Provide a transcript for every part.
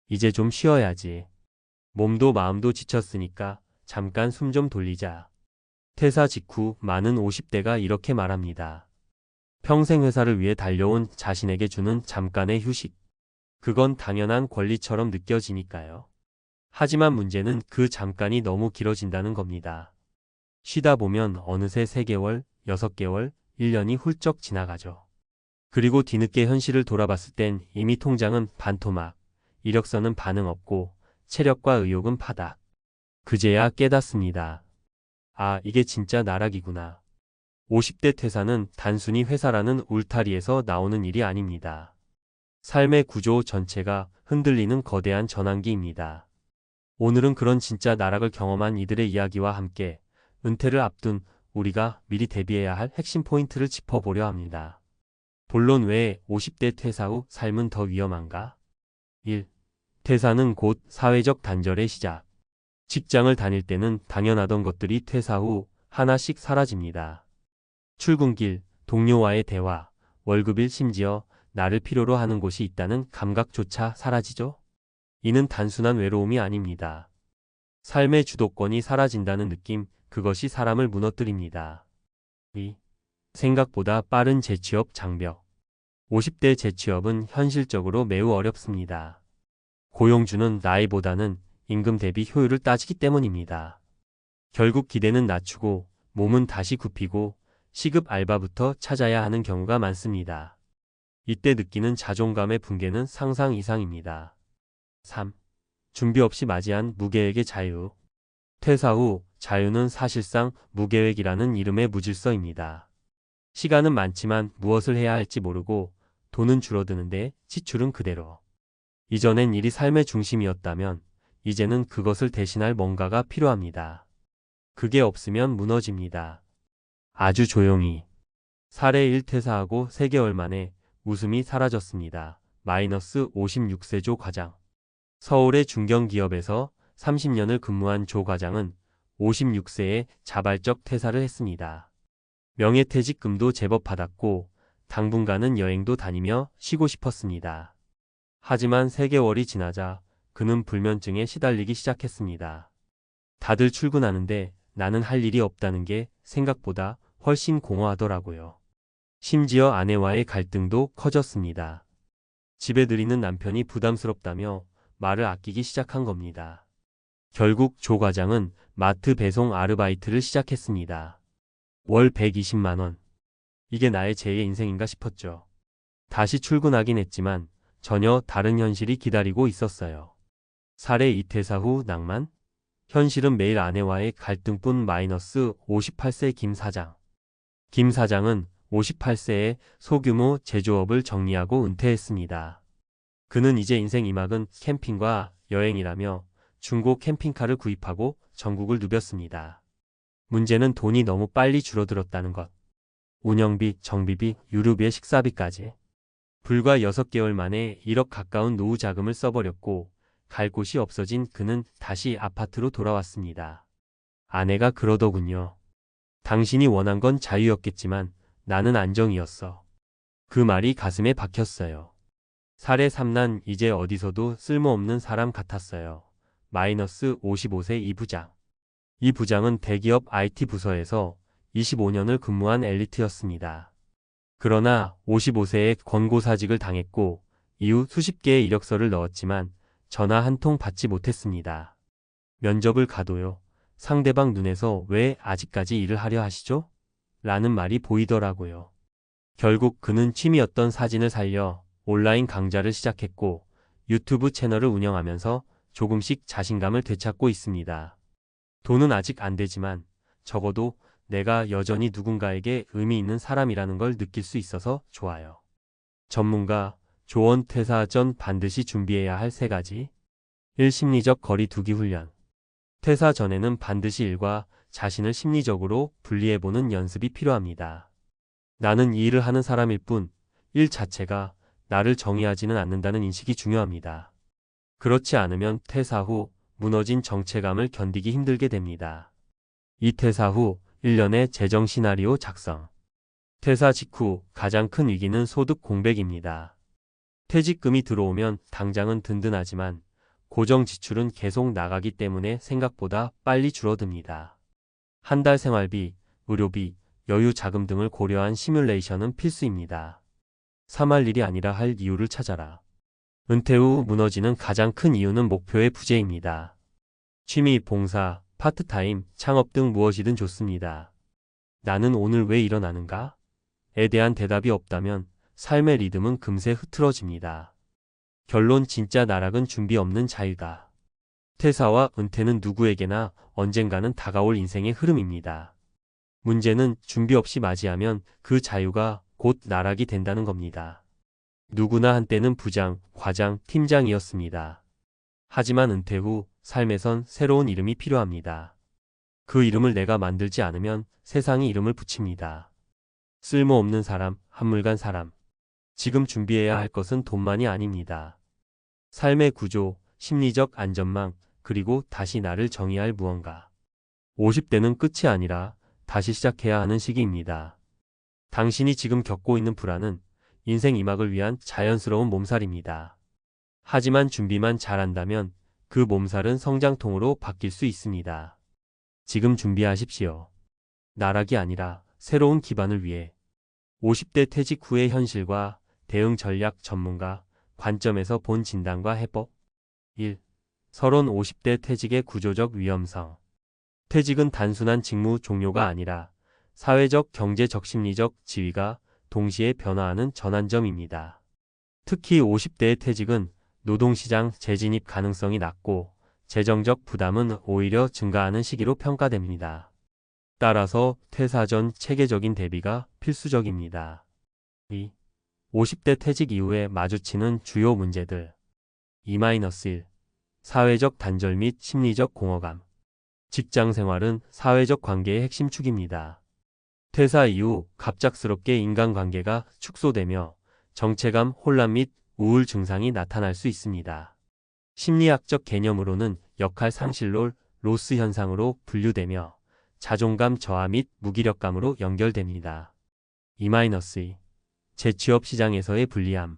이제 좀 쉬어야지. 몸도 마음도 지쳤으니까 잠깐 숨 좀 돌리자. 퇴사 직후 많은 50대가 이렇게 말합니다. 평생 회사를 위해 달려온 자신에게 주는 잠깐의 휴식. 그건 당연한 권리처럼 느껴지니까요. 하지만 문제는 그 잠깐이 너무 길어진다는 겁니다. 쉬다 보면 어느새 3개월, 6개월, 1년이 훌쩍 지나가죠. 그리고 뒤늦게 현실을 돌아봤을 땐 이미 통장은 반토막, 이력서는 반응 없고 체력과 의욕은 파닥. 그제야 깨닫습니다. 아, 이게 진짜 나락이구나. 50대 퇴사는 단순히 회사라는 울타리에서 나오는 일이 아닙니다. 삶의 구조 전체가 흔들리는 거대한 전환기입니다. 오늘은 그런 진짜 나락을 경험한 이들의 이야기와 함께 은퇴를 앞둔 우리가 미리 대비해야 할 핵심 포인트를 짚어보려 합니다. 본론 외에 50대 퇴사 후 삶은 더 위험한가? 1. 퇴사는 곧 사회적 단절의 시작. 직장을 다닐 때는 당연하던 것들이 퇴사 후 하나씩 사라집니다. 출근길, 동료와의 대화, 월급일 심지어 나를 필요로 하는 곳이 있다는 감각조차 사라지죠? 이는 단순한 외로움이 아닙니다. 삶의 주도권이 사라진다는 느낌, 그것이 사람을 무너뜨립니다. 2. 생각보다 빠른 재취업 장벽. 50대 재취업은 현실적으로 매우 어렵습니다. 고용주는 나이보다는 임금 대비 효율을 따지기 때문입니다. 결국 기대는 낮추고 몸은 다시 굽히고 시급 알바부터 찾아야 하는 경우가 많습니다. 이때 느끼는 자존감의 붕괴는 상상 이상입니다. 3. 준비 없이 맞이한 무계획의 자유. 퇴사 후 자유는 사실상 무계획이라는 이름의 무질서입니다. 시간은 많지만 무엇을 해야 할지 모르고 돈은 줄어드는데 지출은 그대로. 이전엔 일이 삶의 중심이었다면 이제는 그것을 대신할 뭔가가 필요합니다. 그게 없으면 무너집니다. 아주 조용히. 사례 1 퇴사하고 3개월 만에 웃음이 사라졌습니다. 마이너스 56세 조 과장. 서울의 중견기업에서 30년을 근무한 조 과장은 56세에 자발적 퇴사를 했습니다. 명예퇴직금도 제법 받았고 당분간은 여행도 다니며 쉬고 싶었습니다. 하지만 3개월이 지나자 그는 불면증에 시달리기 시작했습니다. 다들 출근하는데 나는 할 일이 없다는 게 생각보다 훨씬 공허하더라고요. 심지어 아내와의 갈등도 커졌습니다. 집에 들이는 남편이 부담스럽다며 말을 아끼기 시작한 겁니다. 결국 조 과장은 마트 배송 아르바이트를 시작했습니다. 월 120만 원. 이게 나의 제2의 인생인가 싶었죠. 다시 출근하긴 했지만 전혀 다른 현실이 기다리고 있었어요. 사례 2 퇴사 후 낭만? 현실은 매일 아내와의 갈등뿐. 마이너스 58세 김 사장. 김 사장은 58세에 소규모 제조업을 정리하고 은퇴했습니다. 그는 이제 인생 2막은 캠핑과 여행이라며 중고 캠핑카를 구입하고 전국을 누볐습니다. 문제는 돈이 너무 빨리 줄어들었다는 것. 운영비, 정비비, 유류비의 식사비까지. 불과 6개월 만에 1억 가까운 노후 자금을 써버렸고 갈 곳이 없어진 그는 다시 아파트로 돌아왔습니다. 아내가 그러더군요. 당신이 원한 건 자유였겠지만 나는 안정이었어. 그 말이 가슴에 박혔어요. 사례 3난 이제 어디서도 쓸모없는 사람 같았어요. 마이너스 55세 이 부장. 이 부장은 대기업 IT 부서에서 25년을 근무한 엘리트였습니다. 그러나 55세에 권고사직을 당했고 이후 수십 개의 이력서를 넣었지만 전화 한 통 받지 못했습니다. 면접을 가도요. 상대방 눈에서 왜 아직까지 일을 하려 하시죠? 라는 말이 보이더라고요. 결국 그는 취미였던 사진을 살려 온라인 강좌를 시작했고 유튜브 채널을 운영하면서 조금씩 자신감을 되찾고 있습니다. 돈은 아직 안 되지만 적어도 내가 여전히 누군가에게 의미 있는 사람이라는 걸 느낄 수 있어서 좋아요. 전문가, 조언 퇴사 전 반드시 준비해야 할 3가지. 1. 심리적 거리 두기 훈련. 퇴사 전에는 반드시 일과 자신을 심리적으로 분리해보는 연습이 필요합니다. 나는 이 일을 하는 사람일 뿐, 일 자체가 나를 정의하지는 않는다는 인식이 중요합니다. 그렇지 않으면 퇴사 후 무너진 정체감을 견디기 힘들게 됩니다. 이 퇴사 후 1년의 재정 시나리오 작성. 퇴사 직후 가장 큰 위기는 소득 공백입니다. 퇴직금이 들어오면 당장은 든든하지만 고정 지출은 계속 나가기 때문에 생각보다 빨리 줄어듭니다. 한 달 생활비, 의료비, 여유 자금 등을 고려한 시뮬레이션은 필수입니다. 3할 일이 아니라 할 이유를 찾아라. 은퇴 후 무너지는 가장 큰 이유는 목표의 부재입니다. 취미, 봉사, 파트타임, 창업 등 무엇이든 좋습니다. 나는 오늘 왜 일어나는가? 에 대한 대답이 없다면 삶의 리듬은 금세 흐트러집니다. 결론 진짜 나락은 준비 없는 자유다. 퇴사와 은퇴는 누구에게나 언젠가는 다가올 인생의 흐름입니다. 문제는 준비 없이 맞이하면 그 자유가 곧 나락이 된다는 겁니다. 누구나 한때는 부장, 과장, 팀장이었습니다. 하지만 은퇴 후 삶에선 새로운 이름이 필요합니다. 그 이름을 내가 만들지 않으면 세상이 이름을 붙입니다. 쓸모없는 사람, 한물간 사람. 지금 준비해야 할 것은 돈만이 아닙니다. 삶의 구조, 심리적 안전망, 그리고 다시 나를 정의할 무언가. 50대는 끝이 아니라 다시 시작해야 하는 시기입니다. 당신이 지금 겪고 있는 불안은 인생 2막을 위한 자연스러운 몸살입니다. 하지만 준비만 잘한다면 그 몸살은 성장통으로 바뀔 수 있습니다. 지금 준비하십시오. 나락이 아니라 새로운 기반을 위해. 50대 퇴직 후의 현실과 대응 전략 전문가 관점에서 본 진단과 해법. 1. 서론 50대 퇴직의 구조적 위험성. 퇴직은 단순한 직무 종료가 아니라 사회적, 경제적, 심리적 지위가 동시에 변화하는 전환점입니다. 특히 50대의 퇴직은 노동시장 재진입 가능성이 낮고 재정적 부담은 오히려 증가하는 시기로 평가됩니다. 따라서 퇴사 전 체계적인 대비가 필수적입니다. 2. 50대 퇴직 이후에 마주치는 주요 문제들. 2-1. 사회적 단절 및 심리적 공허감. 직장 생활은 사회적 관계의 핵심 축입니다. 퇴사 이후 갑작스럽게 인간관계가 축소되며 정체감, 혼란 및 우울 증상이 나타날 수 있습니다. 심리학적 개념으로는 역할 상실로 로스 현상으로 분류되며 자존감 저하 및 무기력감으로 연결됩니다. 2-2. 재취업 시장에서의 불리함.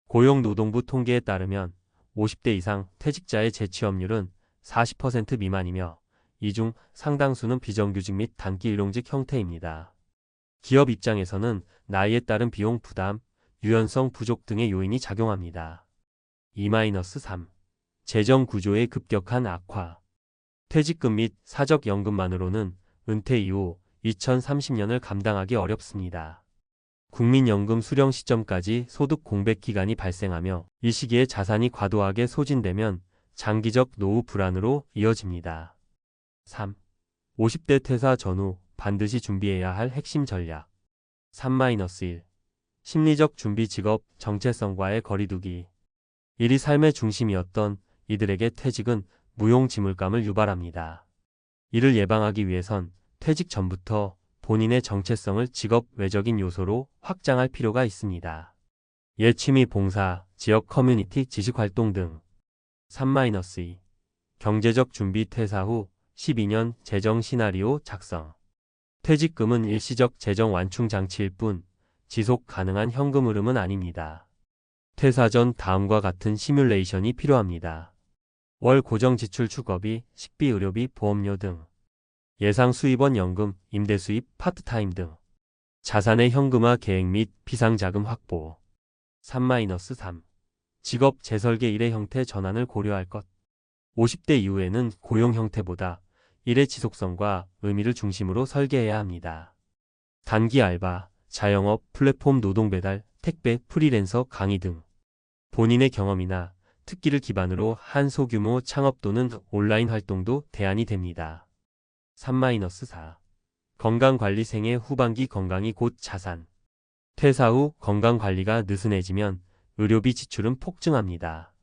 고용노동부 통계에 따르면 50대 이상 퇴직자의 재취업률은 40% 미만이며 이 중 상당수는 비정규직 및 단기 일용직 형태입니다. 기업 입장에서는 나이에 따른 비용 부담, 유연성 부족 등의 요인이 작용합니다. 2-3. 재정 구조의 급격한 악화. 퇴직금 및 사적연금만으로는 은퇴 이후 2030년을 감당하기 어렵습니다. 국민연금 수령 시점까지 소득 공백 기간이 발생하며 이 시기에 자산이 과도하게 소진되면 장기적 노후 불안으로 이어집니다. 3. 50대 퇴사 전후 반드시 준비해야 할 핵심 전략. 3-1. 심리적 준비 직업 정체성과의 거리두기. 일이 삶의 중심이었던 이들에게 퇴직은 무용지물감을 유발합니다. 이를 예방하기 위해선 퇴직 전부터 본인의 정체성을 직업 외적인 요소로 확장할 필요가 있습니다. 예 취미 봉사, 지역 커뮤니티 지식활동 등. 3-2. 경제적 준비 퇴사 후 12년 재정 시나리오 작성. 퇴직금은 일시적 재정 완충 장치일 뿐 지속 가능한 현금 흐름은 아닙니다. 퇴사 전 다음과 같은 시뮬레이션이 필요합니다. 월 고정 지출 축업비, 식비, 의료비, 보험료 등. 예상 수입원 연금, 임대 수입, 파트타임 등. 자산의 현금화 계획 및 비상자금 확보. 3-3. 직업 재설계 일의 형태 전환을 고려할 것. 50대 이후에는 고용 형태보다 일의 지속성과 의미를 중심으로 설계해야 합니다. 단기 알바, 자영업, 플랫폼 노동 배달, 택배, 프리랜서, 강의 등. 본인의 경험이나 특기를 기반으로 한 소규모 창업 또는 온라인 활동도 대안이 됩니다. 3-4. 건강관리 생애 후반기 건강이 곧 자산. 퇴사 후 건강관리가 느슨해지면 의료비 지출은 폭증합니다.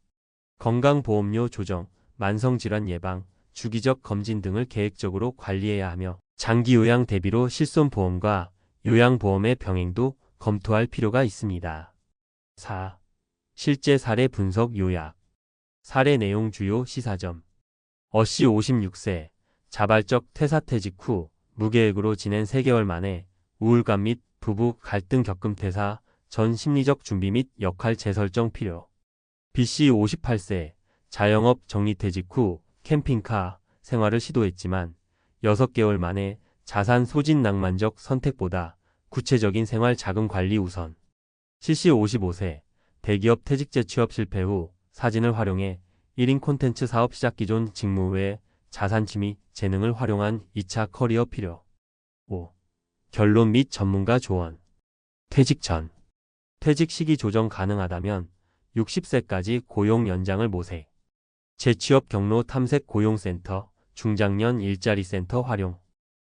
건강보험료 조정, 만성질환 예방, 주기적 검진 등을 계획적으로 관리해야 하며 장기 요양 대비로 실손보험과 요양보험의 병행도 검토할 필요가 있습니다. 4. 실제 사례 분석 요약. 사례 내용 주요 시사점. 어씨 56세, 자발적 퇴사퇴직 후 무계획으로 지낸 3개월 만에 우울감 및 부부 갈등 겪음 퇴사 전 심리적 준비 및 역할 재설정 필요. B씨 58세, 자영업 정리퇴직 후 캠핑카 생활을 시도했지만 6개월 만에 자산 소진 낭만적 선택보다 구체적인 생활 자금 관리 우선. CC 55세 대기업 퇴직 재취업 실패 후 사진을 활용해 1인 콘텐츠 사업 시작. 기존 직무 외에 자산 취미 재능을 활용한 2차 커리어 필요. 5. 결론 및 전문가 조언. 퇴직 전. 퇴직 시기 조정 가능하다면 60세까지 고용 연장을 모색. 재취업 경로 탐색 고용센터, 중장년 일자리 센터 활용.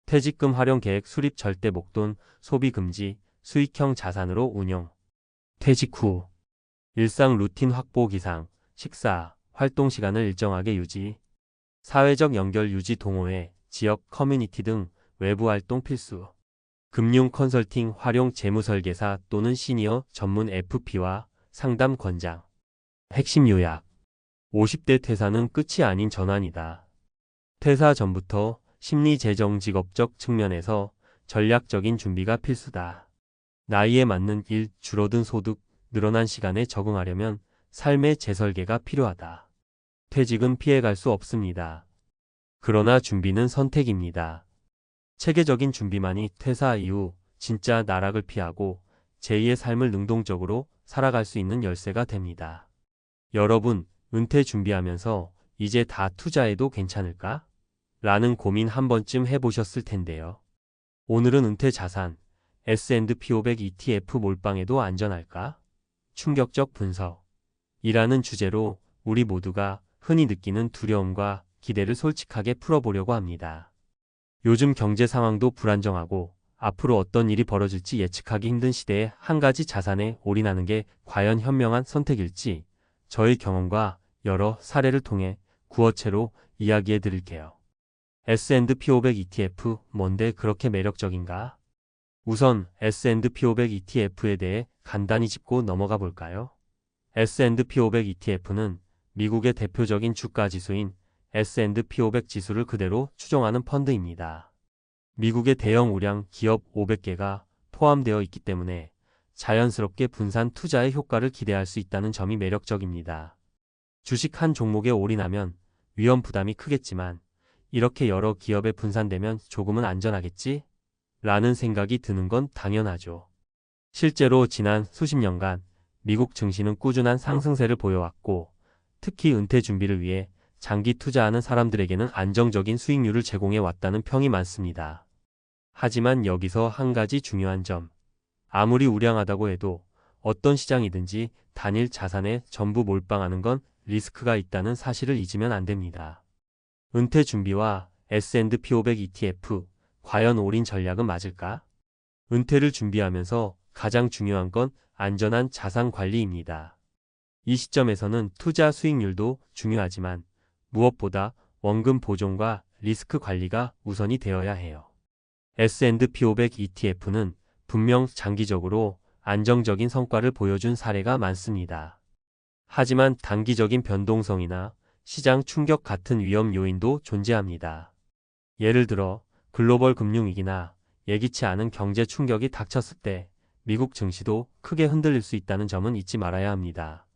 퇴직금 활용 계획 수립 절대 목돈, 소비 금지, 수익형 자산으로 운용. 퇴직 후. 일상 루틴 확보 기상, 식사, 활동 시간을 일정하게 유지. 사회적 연결 유지 동호회, 지역 커뮤니티 등 외부 활동 필수. 금융 컨설팅 활용 재무설계사 또는 시니어 전문 FP와 상담 권장. 핵심 요약. 50대 퇴사는 끝이 아닌 전환이다. 퇴사 전부터 심리 재정 직업적 측면에서 전략적인 준비가 필수다. 나이에 맞는 일, 줄어든 소득, 늘어난 시간에 적응하려면 삶의 재설계가 필요하다. 퇴직은 피해갈 수 없습니다. 그러나 준비는 선택입니다. 체계적인 준비만이 퇴사 이후 진짜 나락을 피하고 제2의 삶을 능동적으로 살아갈 수 있는 열쇠가 됩니다. 여러분, 은퇴 준비하면서 이제 다 투자해도 괜찮을까? 라는 고민 한 번쯤 해보셨을 텐데요. 오늘은 은퇴 자산, S&P 500 ETF 몰빵해도 안전할까? 충격적 분석. 이라는 주제로 우리 모두가 흔히 느끼는 두려움과 기대를 솔직하게 풀어보려고 합니다. 요즘 경제 상황도 불안정하고 앞으로 어떤 일이 벌어질지 예측하기 힘든 시대에 한 가지 자산에 올인하는 게 과연 현명한 선택일지 저의 경험과 여러 사례를 통해 구어체로 이야기해 드릴게요. S&P 500 ETF 뭔데 그렇게 매력적인가? 우선 S&P 500 ETF에 대해 간단히 짚고 넘어가 볼까요? S&P 500 ETF는 미국의 대표적인 주가 지수인 S&P 500 지수를 그대로 추종하는 펀드입니다. 미국의 대형 우량 기업 500개가 포함되어 있기 때문에 자연스럽게 분산 투자의 효과를 기대할 수 있다는 점이 매력적입니다. 주식 한 종목에 올인하면 위험 부담이 크겠지만 이렇게 여러 기업에 분산되면 조금은 안전하겠지? 라는 생각이 드는 건 당연하죠. 실제로 지난 수십 년간 미국 증시는 꾸준한 상승세를 보여왔고 특히 은퇴 준비를 위해 장기 투자하는 사람들에게는 안정적인 수익률을 제공해 왔다는 평이 많습니다. 하지만 여기서 한 가지 중요한 점. 아무리 우량하다고 해도 어떤 시장이든지 단일 자산에 전부 몰빵하는 건 리스크가 있다는 사실을 잊으면 안 됩니다. 은퇴 준비와 S&P 500 ETF, 과연 올인 전략은 맞을까? 은퇴를 준비하면서 가장 중요한 건 안전한 자산 관리입니다. 이 시점에서는 투자 수익률도 중요하지만 무엇보다 원금 보존과 리스크 관리가 우선이 되어야 해요. S&P 500 ETF는 분명 장기적으로 안정적인 성과를 보여준 사례가 많습니다. 하지만 단기적인 변동성이나 시장 충격 같은 위험 요인도 존재합니다. 예를 들어 글로벌 금융위기나 예기치 않은 경제 충격이 닥쳤을 때 미국 증시도 크게 흔들릴 수 있다는 점은 잊지 말아야 합니다.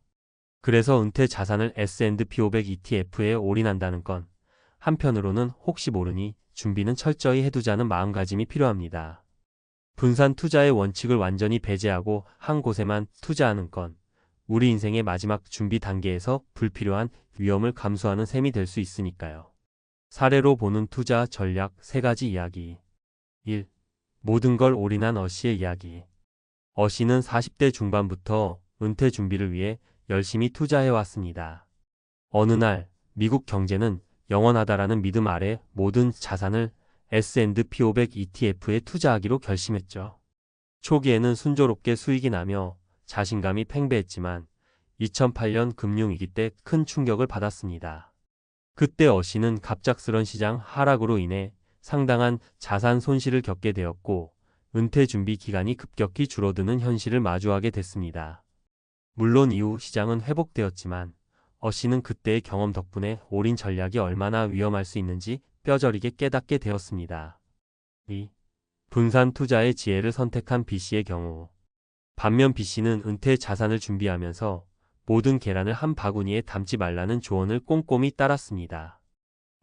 그래서 은퇴 자산을 S&P 500 ETF에 올인한다는 건 한편으로는 혹시 모르니 준비는 철저히 해두자는 마음가짐이 필요합니다. 분산 투자의 원칙을 완전히 배제하고 한 곳에만 투자하는 건 우리 인생의 마지막 준비 단계에서 불필요한 위험을 감수하는 셈이 될 수 있으니까요. 사례로 보는 투자 전략 3가지 이야기. 1. 모든 걸 올인한 어씨의 이야기. 어씨는 40대 중반부터 은퇴 준비를 위해 열심히 투자해왔습니다. 어느 날 미국 경제는 영원하다라는 믿음 아래 모든 자산을 S&P 500 ETF에 투자하기로 결심했죠. 초기에는 순조롭게 수익이 나며 자신감이 팽배했지만 2008년 금융위기 때 큰 충격을 받았습니다. 그때 어씨는 갑작스런 시장 하락으로 인해 상당한 자산 손실을 겪게 되었고 은퇴 준비 기간이 급격히 줄어드는 현실을 마주하게 됐습니다. 물론 이후 시장은 회복되었지만 어씨는 그때의 경험 덕분에 올인 전략이 얼마나 위험할 수 있는지 뼈저리게 깨닫게 되었습니다. 2. 분산 투자의 지혜를 선택한 B씨의 경우. 반면 B씨는 은퇴 자산을 준비하면서 모든 계란을 한 바구니에 담지 말라는 조언을 꼼꼼히 따랐습니다.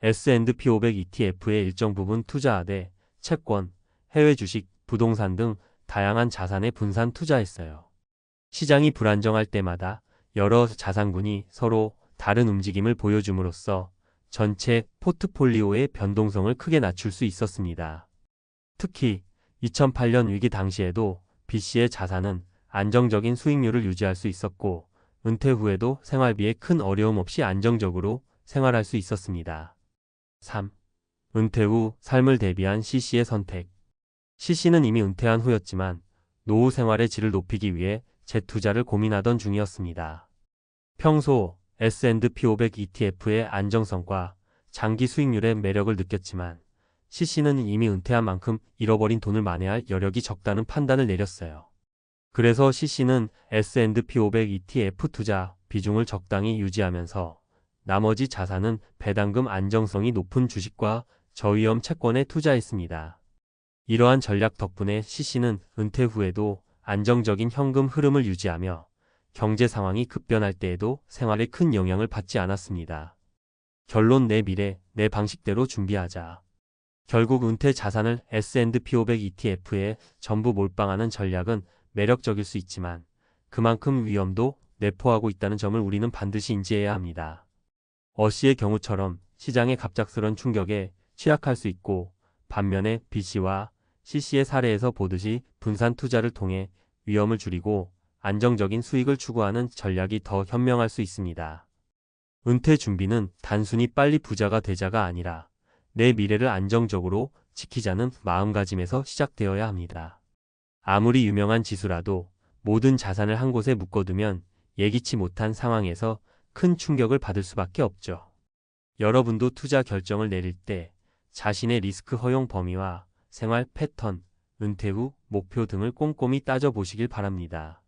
S&P 500 ETF의 일정 부분 투자하되 채권, 해외 주식, 부동산 등 다양한 자산에 분산 투자했어요. 시장이 불안정할 때마다 여러 자산군이 서로 다른 움직임을 보여줌으로써 전체 포트폴리오의 변동성을 크게 낮출 수 있었습니다. 특히 2008년 위기 당시에도 B씨의 자산은 안정적인 수익률을 유지할 수 있었고 은퇴 후에도 생활비에 큰 어려움 없이 안정적으로 생활할 수 있었습니다. 3. 은퇴 후 삶을 대비한 C씨의 선택. C씨는 이미 은퇴한 후였지만 노후 생활의 질을 높이기 위해 재투자를 고민하던 중이었습니다. 평소 S&P 500 ETF의 안정성과 장기 수익률의 매력을 느꼈지만 C씨는 이미 은퇴한 만큼 잃어버린 돈을 만회할 여력이 적다는 판단을 내렸어요. 그래서 C씨는 S&P 500 ETF 투자 비중을 적당히 유지하면서 나머지 자산은 배당금 안정성이 높은 주식과 저위험 채권에 투자했습니다. 이러한 전략 덕분에 C씨는 은퇴 후에도 안정적인 현금 흐름을 유지하며 경제 상황이 급변할 때에도 생활에 큰 영향을 받지 않았습니다. 결론 내 미래, 내 방식대로 준비하자. 결국 은퇴 자산을 S&P 500 ETF에 전부 몰빵하는 전략은 매력적일 수 있지만 그만큼 위험도 내포하고 있다는 점을 우리는 반드시 인지해야 합니다. 어씨의 경우처럼 시장의 갑작스런 충격에 취약할 수 있고 반면에 B씨와 C씨의 사례에서 보듯이 분산 투자를 통해 위험을 줄이고 안정적인 수익을 추구하는 전략이 더 현명할 수 있습니다. 은퇴 준비는 단순히 빨리 부자가 되자가 아니라 내 미래를 안정적으로 지키자는 마음가짐에서 시작되어야 합니다. 아무리 유명한 지수라도 모든 자산을 한 곳에 묶어두면 예기치 못한 상황에서 큰 충격을 받을 수밖에 없죠. 여러분도 투자 결정을 내릴 때 자신의 리스크 허용 범위와 생활 패턴, 은퇴 후 목표 등을 꼼꼼히 따져보시길 바랍니다.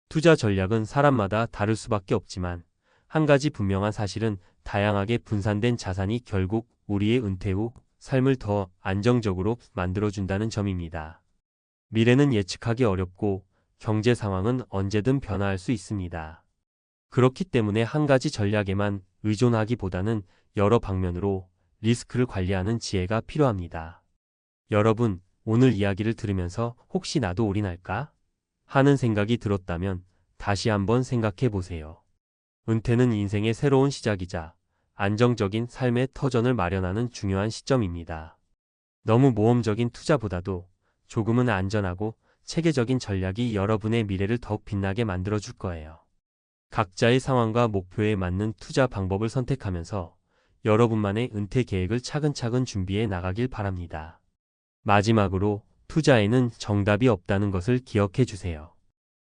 투자 전략은 사람마다 다를 수밖에 없지만 한 가지 분명한 사실은 다양하게 분산된 자산이 결국 우리의 은퇴 후 삶을 더 안정적으로 만들어준다는 점입니다. 미래는 예측하기 어렵고 경제 상황은 언제든 변화할 수 있습니다. 그렇기 때문에 한 가지 전략에만 의존하기보다는 여러 방면으로 리스크를 관리하는 지혜가 필요합니다. 여러분, 오늘 이야기를 들으면서 혹시 나도 올인할까? 하는 생각이 들었다면 다시 한번 생각해 보세요. 은퇴는 인생의 새로운 시작이자 안정적인 삶의 터전을 마련하는 중요한 시점입니다. 너무 모험적인 투자보다도 조금은 안전하고 체계적인 전략이 여러분의 미래를 더욱 빛나게 만들어줄 거예요. 각자의 상황과 목표에 맞는 투자 방법을 선택하면서 여러분만의 은퇴 계획을 차근차근 준비해 나가길 바랍니다. 마지막으로 투자에는 정답이 없다는 것을 기억해 주세요.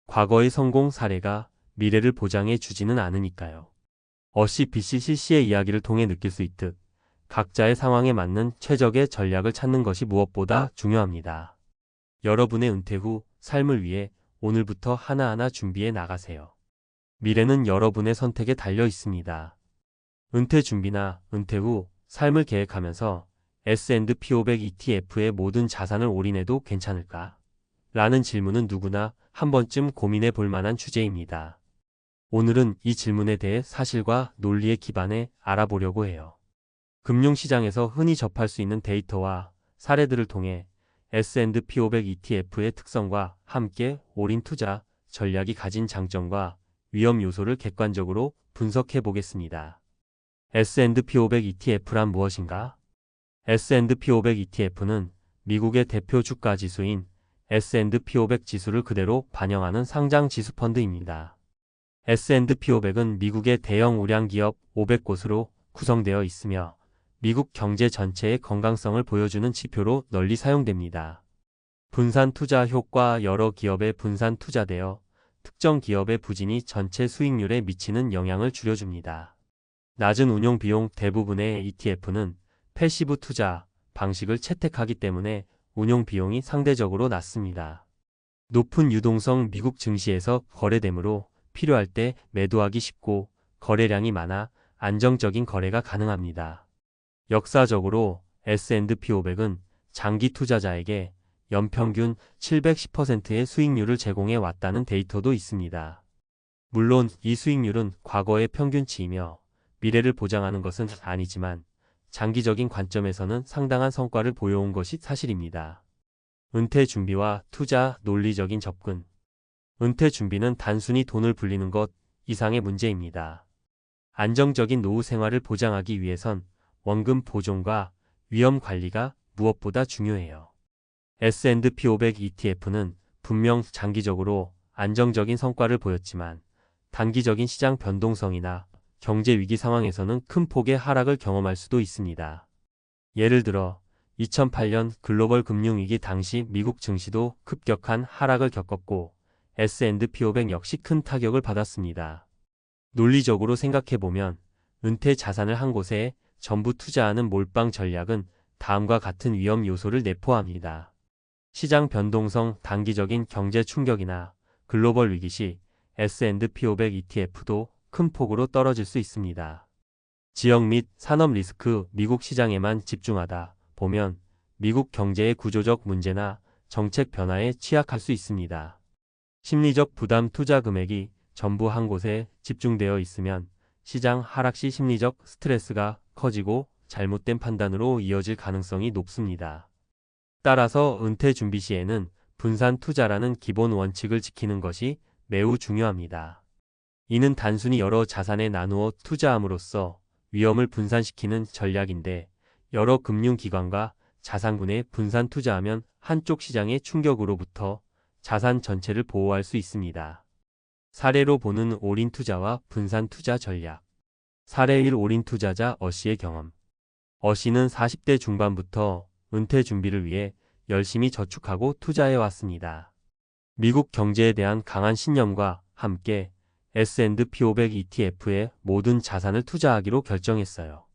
과거의 성공 사례가 미래를 보장해 주지는 않으니까요. 어씨 B씨 C씨의 이야기를 통해 느낄 수 있듯 각자의 상황에 맞는 최적의 전략을 찾는 것이 무엇보다 중요합니다. 여러분의 은퇴 후 삶을 위해 오늘부터 하나하나 준비해 나가세요. 미래는 여러분의 선택에 달려 있습니다. 은퇴 준비나 은퇴 후 삶을 계획하면서 S&P 500 ETF의 모든 자산을 올인해도 괜찮을까? 라는 질문은 누구나 한 번쯤 고민해 볼 만한 주제입니다. 오늘은 이 질문에 대해 사실과 논리에 기반해 알아보려고 해요. 금융시장에서 흔히 접할 수 있는 데이터와 사례들을 통해 S&P 500 ETF의 특성과 함께 올인 투자 전략이 가진 장점과 위험 요소를 객관적으로 분석해 보겠습니다. S&P 500 ETF란 무엇인가? S&P 500 ETF는 미국의 대표 주가 지수인 S&P 500 지수를 그대로 반영하는 상장 지수 펀드입니다. S&P 500은 미국의 대형 우량 기업 500곳으로 구성되어 있으며 미국 경제 전체의 건강성을 보여주는 지표로 널리 사용됩니다. 분산 투자 효과 여러 기업에 분산 투자되어 특정 기업의 부진이 전체 수익률에 미치는 영향을 줄여줍니다. 낮은 운용 비용 대부분의 ETF는 패시브 투자 방식을 채택하기 때문에 운용 비용이 상대적으로 낮습니다. 높은 유동성 미국 증시에서 거래되므로 필요할 때 매도하기 쉽고 거래량이 많아 안정적인 거래가 가능합니다. 역사적으로 S&P 500은 장기 투자자에게 연평균 710%의 수익률을 제공해 왔다는 데이터도 있습니다. 물론 이 수익률은 과거의 평균치이며 미래를 보장하는 것은 아니지만 장기적인 관점에서는 상당한 성과를 보여온 것이 사실입니다. 은퇴 준비와 투자 논리적인 접근. 은퇴 준비는 단순히 돈을 불리는 것 이상의 문제입니다. 안정적인 노후 생활을 보장하기 위해선 원금 보존과 위험 관리가 무엇보다 중요해요. S&P 500 ETF는 분명 장기적으로 안정적인 성과를 보였지만 단기적인 시장 변동성이나 경제 위기 상황에서는 큰 폭의 하락을 경험할 수도 있습니다. 예를 들어 2008년 글로벌 금융위기 당시 미국 증시도 급격한 하락을 겪었고 S&P 500 역시 큰 타격을 받았습니다. 논리적으로 생각해보면 은퇴 자산을 한 곳에 전부 투자하는 몰빵 전략은 다음과 같은 위험 요소를 내포합니다. 시장 변동성, 단기적인 경제 충격이나 글로벌 위기 시 S&P 500 ETF도 큰 폭으로 떨어질 수 있습니다. 지역 및 산업 리스크, 미국 시장에만 집중하다 보면 미국 경제의 구조적 문제나 정책 변화에 취약할 수 있습니다. 심리적 부담, 투자 금액이 전부 한 곳에 집중되어 있으면 시장 하락 시 심리적 스트레스가 커지고 잘못된 판단으로 이어질 가능성이 높습니다. 따라서 은퇴 준비 시에는 분산 투자라는 기본 원칙을 지키는 것이 매우 중요합니다. 이는 단순히 여러 자산에 나누어 투자함으로써 위험을 분산시키는 전략인데 여러 금융기관과 자산군에 분산 투자하면 한쪽 시장의 충격으로부터 자산 전체를 보호할 수 있습니다. 사례로 보는 올인 투자와 분산 투자 전략. 사례 1. 올인 투자자 어씨의 경험. 어씨는 40대 중반부터 은퇴 준비를 위해 열심히 저축하고 투자해 왔습니다. 미국 경제에 대한 강한 신념과 함께 S&P 500 ETF에 모든 자산을 투자하기로 결정했어요.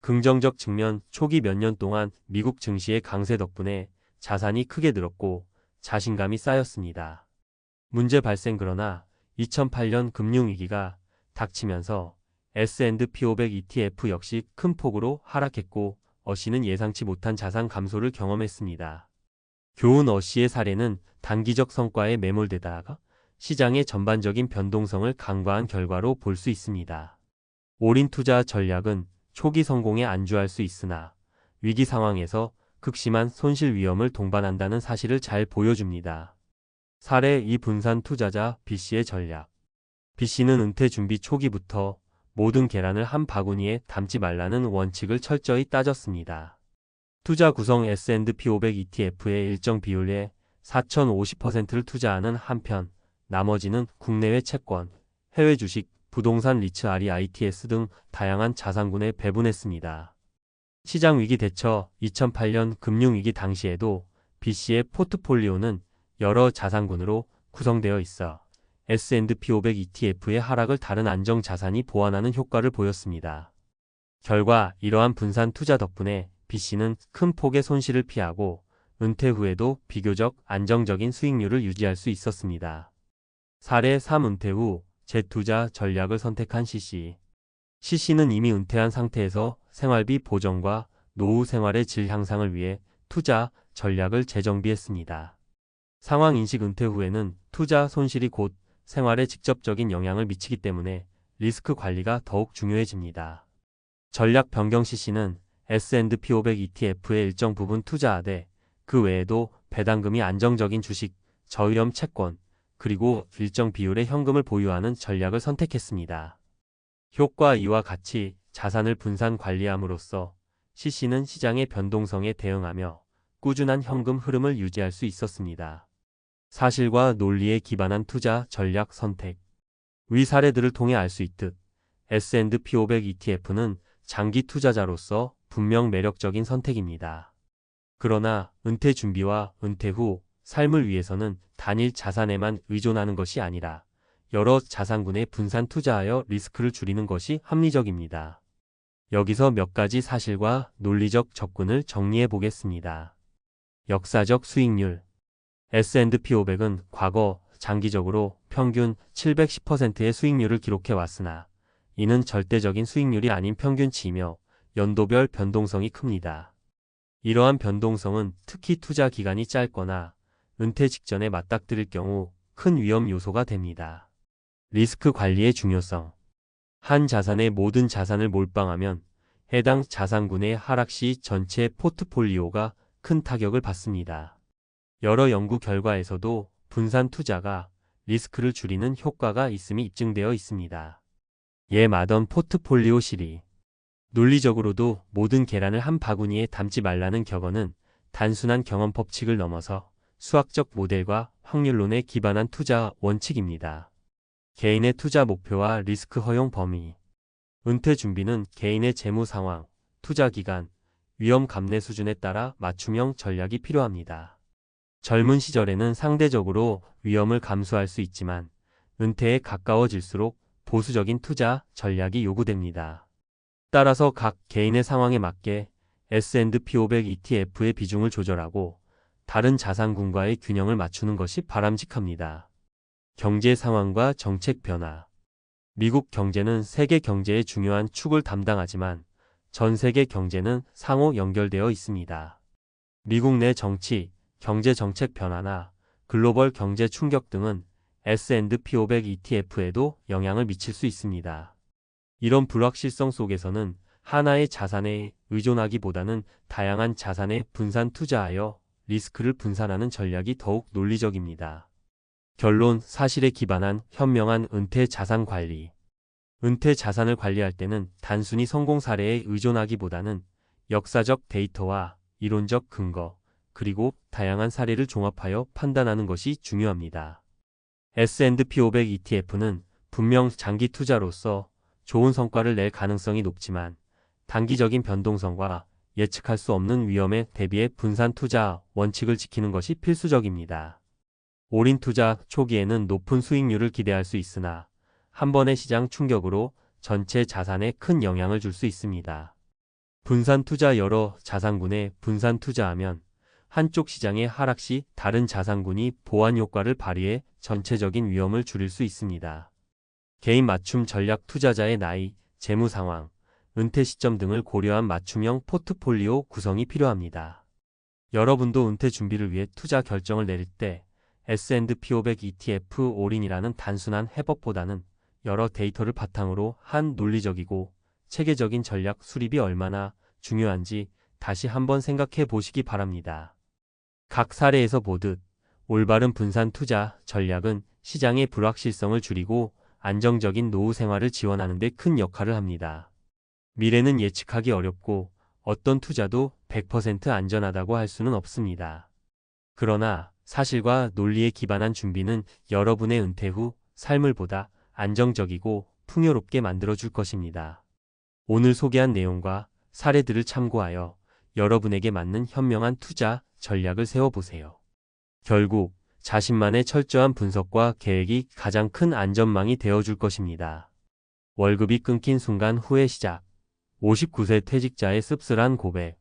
긍정적 측면, 초기 몇 년 동안 미국 증시의 강세 덕분에 자산이 크게 늘었고 자신감이 쌓였습니다. 문제 발생. 그러나 2008년 금융위기가 닥치면서 S&P 500 ETF 역시 큰 폭으로 하락했고 어씨는 예상치 못한 자산 감소를 경험했습니다. 교훈. 어씨의 사례는 단기적 성과에 매몰되다가 시장의 전반적인 변동성을 간과한 결과로 볼 수 있습니다. 올인 투자 전략은 초기 성공에 안주할 수 있으나 위기 상황에서 극심한 손실 위험을 동반한다는 사실을 잘 보여줍니다. 사례 2. 분산 투자자 B씨의 전략. B씨는 은퇴 준비 초기부터 모든 계란을 한 바구니에 담지 말라는 원칙을 철저히 따졌습니다. 투자 구성. S&P 500 ETF의 일정 비율의 4,050%를 투자하는 한편 나머지는 국내외 채권, 해외 주식, 부동산, 리츠, REITs 등 다양한 자산군에 배분했습니다. 시장 위기 대처. 2008년 금융위기 당시에도 B씨의 포트폴리오는 여러 자산군으로 구성되어 있어 S&P 500 ETF의 하락을 다른 안정 자산이 보완하는 효과를 보였습니다. 결과 이러한 분산 투자 덕분에 B씨는 큰 폭의 손실을 피하고 은퇴 후에도 비교적 안정적인 수익률을 유지할 수 있었습니다. 사례 3. 은퇴 후 재투자 전략을 선택한 C씨. C씨는 이미 은퇴한 상태에서 생활비 보정과 노후 생활의 질 향상을 위해 투자 전략을 재정비했습니다. 상황 인식. 은퇴 후에는 투자 손실이 곧 생활에 직접적인 영향을 미치기 때문에 리스크 관리가 더욱 중요해집니다. 전략 변경. C씨는 S&P 500 ETF의 일정 부분 투자하되 그 외에도 배당금이 안정적인 주식, 저위험 채권, 그리고 일정 비율의 현금을 보유하는 전략을 선택했습니다. 효과. 이와 같이 자산을 분산 관리함으로써 C씨는 시장의 변동성에 대응하며 꾸준한 현금 흐름을 유지할 수 있었습니다. 사실과 논리에 기반한 투자 전략 선택. 위 사례들을 통해 알 수 있듯 S&P 500 ETF는 장기 투자자로서 분명 매력적인 선택입니다. 그러나 은퇴 준비와 은퇴 후 삶을 위해서는 단일 자산에만 의존하는 것이 아니라 여러 자산군에 분산 투자하여 리스크를 줄이는 것이 합리적입니다. 여기서 몇 가지 사실과 논리적 접근을 정리해 보겠습니다. 역사적 수익률. S&P 500은 과거 장기적으로 평균 710%의 수익률을 기록해 왔으나 이는 절대적인 수익률이 아닌 평균치이며 연도별 변동성이 큽니다. 이러한 변동성은 특히 투자 기간이 짧거나 은퇴 직전에 맞닥뜨릴 경우 큰 위험 요소가 됩니다. 리스크 관리의 중요성. 한 자산의 모든 자산을 몰빵하면 해당 자산군의 하락 시 전체 포트폴리오가 큰 타격을 받습니다. 여러 연구 결과에서도 분산 투자가 리스크를 줄이는 효과가 있음이 입증되어 있습니다. 예 마던 포트폴리오 실이. 논리적으로도 모든 계란을 한 바구니에 담지 말라는 격언은 단순한 경험 법칙을 넘어서 수학적 모델과 확률론에 기반한 투자 원칙입니다. 개인의 투자 목표와 리스크 허용 범위. 은퇴 준비는 개인의 재무 상황, 투자 기간, 위험 감내 수준에 따라 맞춤형 전략이 필요합니다. 젊은 시절에는 상대적으로 위험을 감수할 수 있지만 은퇴에 가까워질수록 보수적인 투자 전략이 요구됩니다. 따라서 각 개인의 상황에 맞게 S&P 500 ETF의 비중을 조절하고 다른 자산군과의 균형을 맞추는 것이 바람직합니다. 경제 상황과 정책 변화. 미국 경제는 세계 경제의 중요한 축을 담당하지만 전 세계 경제는 상호 연결되어 있습니다. 미국 내 정치, 경제 정책 변화나 글로벌 경제 충격 등은 S&P 500 ETF에도 영향을 미칠 수 있습니다. 이런 불확실성 속에서는 하나의 자산에 의존하기보다는 다양한 자산에 분산 투자하여 리스크를 분산하는 전략이 더욱 논리적입니다. 결론, 사실에 기반한 현명한 은퇴 자산 관리. 은퇴 자산을 관리할 때는 단순히 성공 사례에 의존하기보다는 역사적 데이터와 이론적 근거, 그리고 다양한 사례를 종합하여 판단하는 것이 중요합니다. S&P 500 ETF는 분명 장기 투자로서 좋은 성과를 낼 가능성이 높지만 단기적인 변동성과 예측할 수 없는 위험에 대비해 분산 투자 원칙을 지키는 것이 필수적입니다. 올인 투자 초기에는 높은 수익률을 기대할 수 있으나 한 번의 시장 충격으로 전체 자산에 큰 영향을 줄 수 있습니다. 분산 투자. 여러 자산군에 분산 투자하면 한쪽 시장의 하락 시 다른 자산군이 보완 효과를 발휘해 전체적인 위험을 줄일 수 있습니다. 개인 맞춤 전략. 투자자의 나이, 재무 상황, 은퇴 시점 등을 고려한 맞춤형 포트폴리오 구성이 필요합니다. 여러분도 은퇴 준비를 위해 투자 결정을 내릴 때 S&P 500 ETF 올인이라는 단순한 해법보다는 여러 데이터를 바탕으로 한 논리적이고 체계적인 전략 수립이 얼마나 중요한지 다시 한번 생각해 보시기 바랍니다. 각 사례에서 보듯 올바른 분산 투자 전략은 시장의 불확실성을 줄이고 안정적인 노후 생활을 지원하는 데 큰 역할을 합니다. 미래는 예측하기 어렵고 어떤 투자도 100% 안전하다고 할 수는 없습니다. 그러나 사실과 논리에 기반한 준비는 여러분의 은퇴 후 삶을 보다 안정적이고 풍요롭게 만들어줄 것입니다. 오늘 소개한 내용과 사례들을 참고하여 여러분에게 맞는 현명한 투자 전략을 세워보세요. 결국 자신만의 철저한 분석과 계획이 가장 큰 안전망이 되어줄 것입니다. 월급이 끊긴 순간 후의 시작. 59세 퇴직자의 씁쓸한 고백.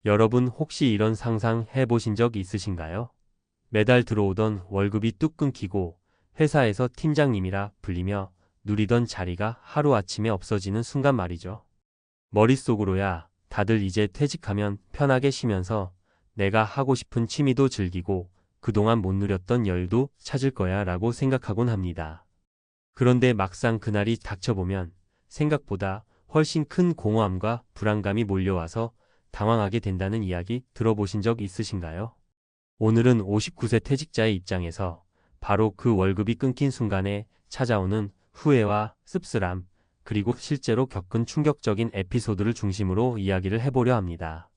여러분 혹시 이런 상상 해보신 적 있으신가요? 매달 들어오던 월급이 뚝 끊기고 회사에서 팀장님이라 불리며 누리던 자리가 하루아침에 없어지는 순간 말이죠. 머릿속으로야 다들 이제 퇴직하면 편하게 쉬면서 내가 하고 싶은 취미도 즐기고 그동안 못 누렸던 여유도 찾을 거야 라고 생각하곤 합니다. 그런데 막상 그날이 닥쳐보면 생각보다 훨씬 큰 공허함과 불안감이 몰려와서 당황하게 된다는 이야기 들어보신 적 있으신가요? 오늘은 59세 퇴직자의 입장에서 바로 그 월급이 끊긴 순간에 찾아오는 후회와 씁쓸함, 그리고 실제로 겪은 충격적인 에피소드를 중심으로 이야기를 해보려 합니다.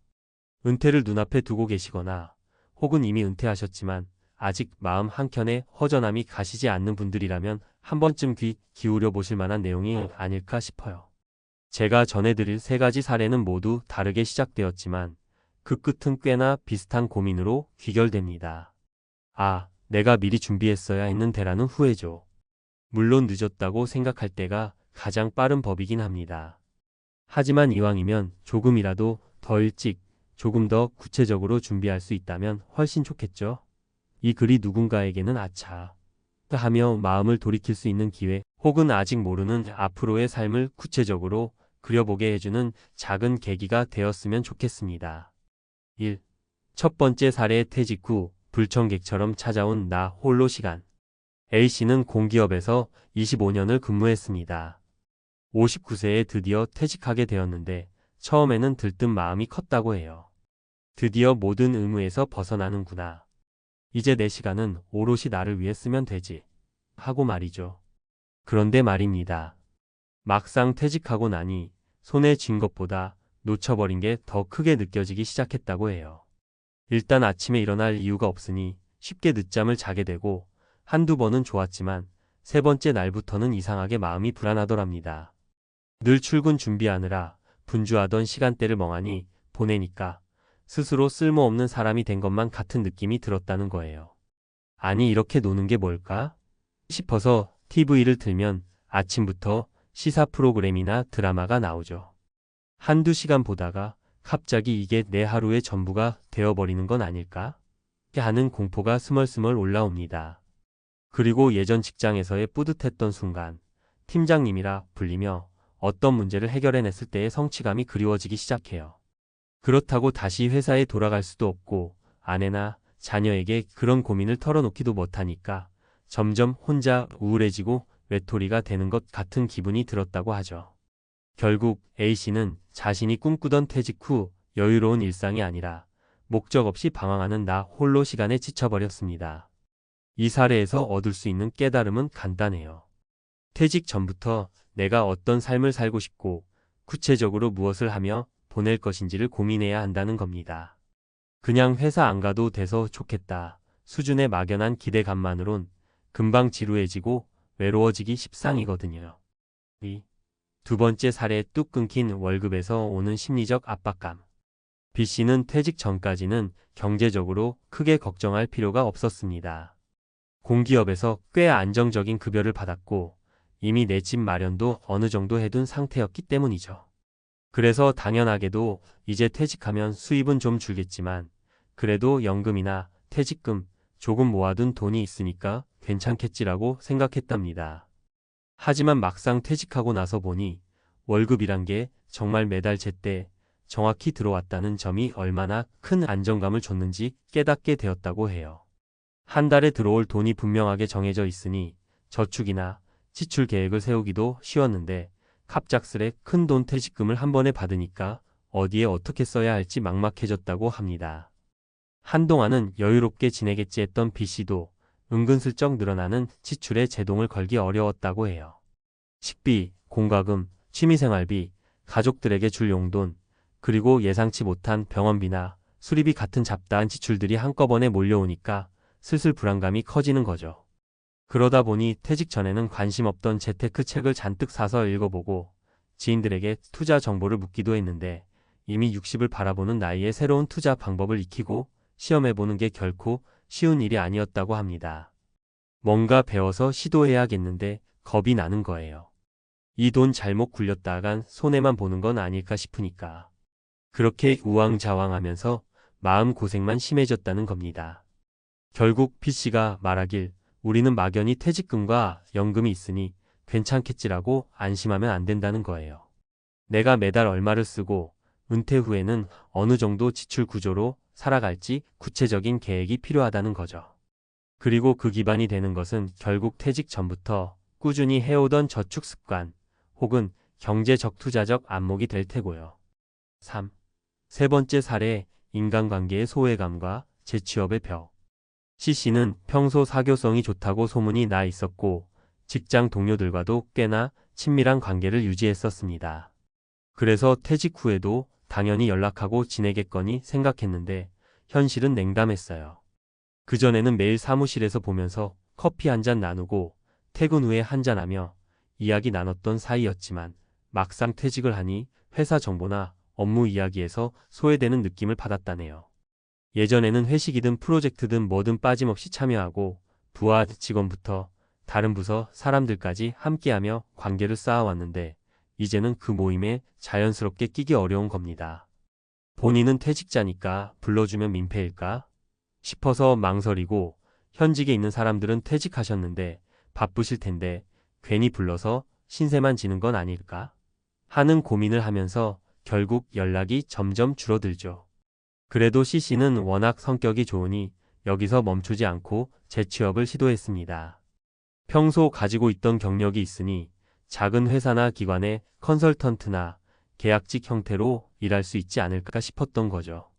은퇴를 눈앞에 두고 계시거나 혹은 이미 은퇴하셨지만 아직 마음 한켠에 허전함이 가시지 않는 분들이라면 한 번쯤 귀 기울여 보실 만한 내용이 아닐까 싶어요. 제가 전해드릴 3가지 사례는 모두 다르게 시작되었지만 그 끝은 꽤나 비슷한 고민으로 귀결됩니다. 아, 내가 미리 준비했어야 했는데라는 후회죠. 물론 늦었다고 생각할 때가 가장 빠른 법이긴 합니다. 하지만 이왕이면 조금이라도 더 일찍, 조금 더 구체적으로 준비할 수 있다면 훨씬 좋겠죠. 이 글이 누군가에게는 아차 하며 마음을 돌이킬 수 있는 기회, 혹은 아직 모르는 앞으로의 삶을 구체적으로 그려보게 해주는 작은 계기가 되었으면 좋겠습니다. 1. 첫 번째 사례. 퇴직 후 불청객처럼 찾아온 나 홀로 시간. A씨는 공기업에서 25년을 근무했습니다. 59세에 드디어 퇴직하게 되었는데 처음에는 들뜬 마음이 컸다고 해요. 드디어 모든 의무에서 벗어나는구나. 이제 내 시간은 오롯이 나를 위해 쓰면 되지. 하고 말이죠. 그런데 말입니다. 막상 퇴직하고 나니 손에 쥔 것보다 놓쳐버린 게 더 크게 느껴지기 시작했다고 해요. 일단 아침에 일어날 이유가 없으니 쉽게 늦잠을 자게 되고 한두 번은 좋았지만 세 번째 날부터는 이상하게 마음이 불안하더랍니다. 늘 출근 준비하느라 분주하던 시간대를 멍하니 보내니까 스스로 쓸모없는 사람이 된 것만 같은 느낌이 들었다는 거예요. 아니 이렇게 노는 게 뭘까? 싶어서 TV를 틀면 아침부터 시사 프로그램이나 드라마가 나오죠. 한두 시간 보다가 갑자기 이게 내 하루의 전부가 되어버리는 건 아닐까? 하는 공포가 스멀스멀 올라옵니다. 그리고 예전 직장에서의 뿌듯했던 순간, 팀장님이라 불리며 어떤 문제를 해결해냈을 때의 성취감이 그리워지기 시작해요. 그렇다고 다시 회사에 돌아갈 수도 없고 아내나 자녀에게 그런 고민을 털어놓기도 못하니까 점점 혼자 우울해지고 외톨이가 되는 것 같은 기분이 들었다고 하죠. 결국 A씨는 자신이 꿈꾸던 퇴직 후 여유로운 일상이 아니라 목적 없이 방황하는 나 홀로 시간에 지쳐버렸습니다. 이 사례에서 얻을 수 있는 깨달음은 간단해요. 퇴직 전부터 내가 어떤 삶을 살고 싶고 구체적으로 무엇을 하며 보낼 것인지를 고민해야 한다는 겁니다. 그냥 회사 안 가도 돼서 좋겠다 수준의 막연한 기대감만으론 금방 지루해지고 외로워지기 십상이거든요. 두 번째 사례 뚝 끊긴 월급에서 오는 심리적 압박감. B씨는 퇴직 전까지는 경제적으로 크게 걱정할 필요가 없었습니다. 공기업에서 꽤 안정적인 급여를 받았고 이미 내 집 마련도 어느 정도 해둔 상태였기 때문이죠. 그래서 당연하게도 이제 퇴직하면 수입은 좀 줄겠지만 그래도 연금이나 퇴직금 조금 모아둔 돈이 있으니까 괜찮겠지라고 생각했답니다. 하지만 막상 퇴직하고 나서 보니 월급이란 게 정말 매달 제때 정확히 들어왔다는 점이 얼마나 큰 안정감을 줬는지 깨닫게 되었다고 해요. 한 달에 들어올 돈이 분명하게 정해져 있으니 저축이나 지출 계획을 세우기도 쉬웠는데 갑작스레 큰 돈 퇴직금을 한 번에 받으니까 어디에 어떻게 써야 할지 막막해졌다고 합니다. 한동안은 여유롭게 지내겠지 했던 B씨도 은근슬쩍 늘어나는 지출에 제동을 걸기 어려웠다고 해요. 식비, 공과금, 취미생활비, 가족들에게 줄 용돈, 그리고 예상치 못한 병원비나 수리비 같은 잡다한 지출들이 한꺼번에 몰려오니까 슬슬 불안감이 커지는 거죠. 그러다 보니 퇴직 전에는 관심 없던 재테크 책을 잔뜩 사서 읽어보고 지인들에게 투자 정보를 묻기도 했는데 이미 60을 바라보는 나이에 새로운 투자 방법을 익히고 시험해보는 게 결코 쉬운 일이 아니었다고 합니다. 뭔가 배워서 시도해야겠는데 겁이 나는 거예요. 이 돈 잘못 굴렸다간 손해만 보는 건 아닐까 싶으니까. 그렇게 우왕좌왕하면서 마음고생만 심해졌다는 겁니다. 결국 B씨가 말하길 우리는 막연히 퇴직금과 연금이 있으니 괜찮겠지라고 안심하면 안 된다는 거예요. 내가 매달 얼마를 쓰고 은퇴 후에는 어느 정도 지출 구조로 살아갈지 구체적인 계획이 필요하다는 거죠. 그리고 그 기반이 되는 것은 결국 퇴직 전부터 꾸준히 해오던 저축 습관 혹은 경제적 투자적 안목이 될 테고요. 3. 세 번째 사례, 인간관계의 소외감과 재취업의 벽. C씨는 평소 사교성이 좋다고 소문이 나 있었고 직장 동료들과도 꽤나 친밀한 관계를 유지했었습니다. 그래서 퇴직 후에도 당연히 연락하고 지내겠거니 생각했는데 현실은 냉담했어요. 그전에는 매일 사무실에서 보면서 커피 한 잔 나누고 퇴근 후에 한잔하며 이야기 나눴던 사이였지만 막상 퇴직을 하니 회사 정보나 업무 이야기에서 소외되는 느낌을 받았다네요. 예전에는 회식이든 프로젝트든 뭐든 빠짐없이 참여하고 부하 직원부터 다른 부서 사람들까지 함께하며 관계를 쌓아왔는데 이제는 그 모임에 자연스럽게 끼기 어려운 겁니다. 본인은 퇴직자니까 불러주면 민폐일까 싶어서 망설이고 현직에 있는 사람들은 퇴직하셨는데 바쁘실 텐데 괜히 불러서 신세만 지는 건 아닐까 하는 고민을 하면서 결국 연락이 점점 줄어들죠. 그래도 C씨는 워낙 성격이 좋으니 여기서 멈추지 않고 재취업을 시도했습니다. 평소 가지고 있던 경력이 있으니 작은 회사나 기관의 컨설턴트나 계약직 형태로 일할 수 있지 않을까 싶었던 거죠.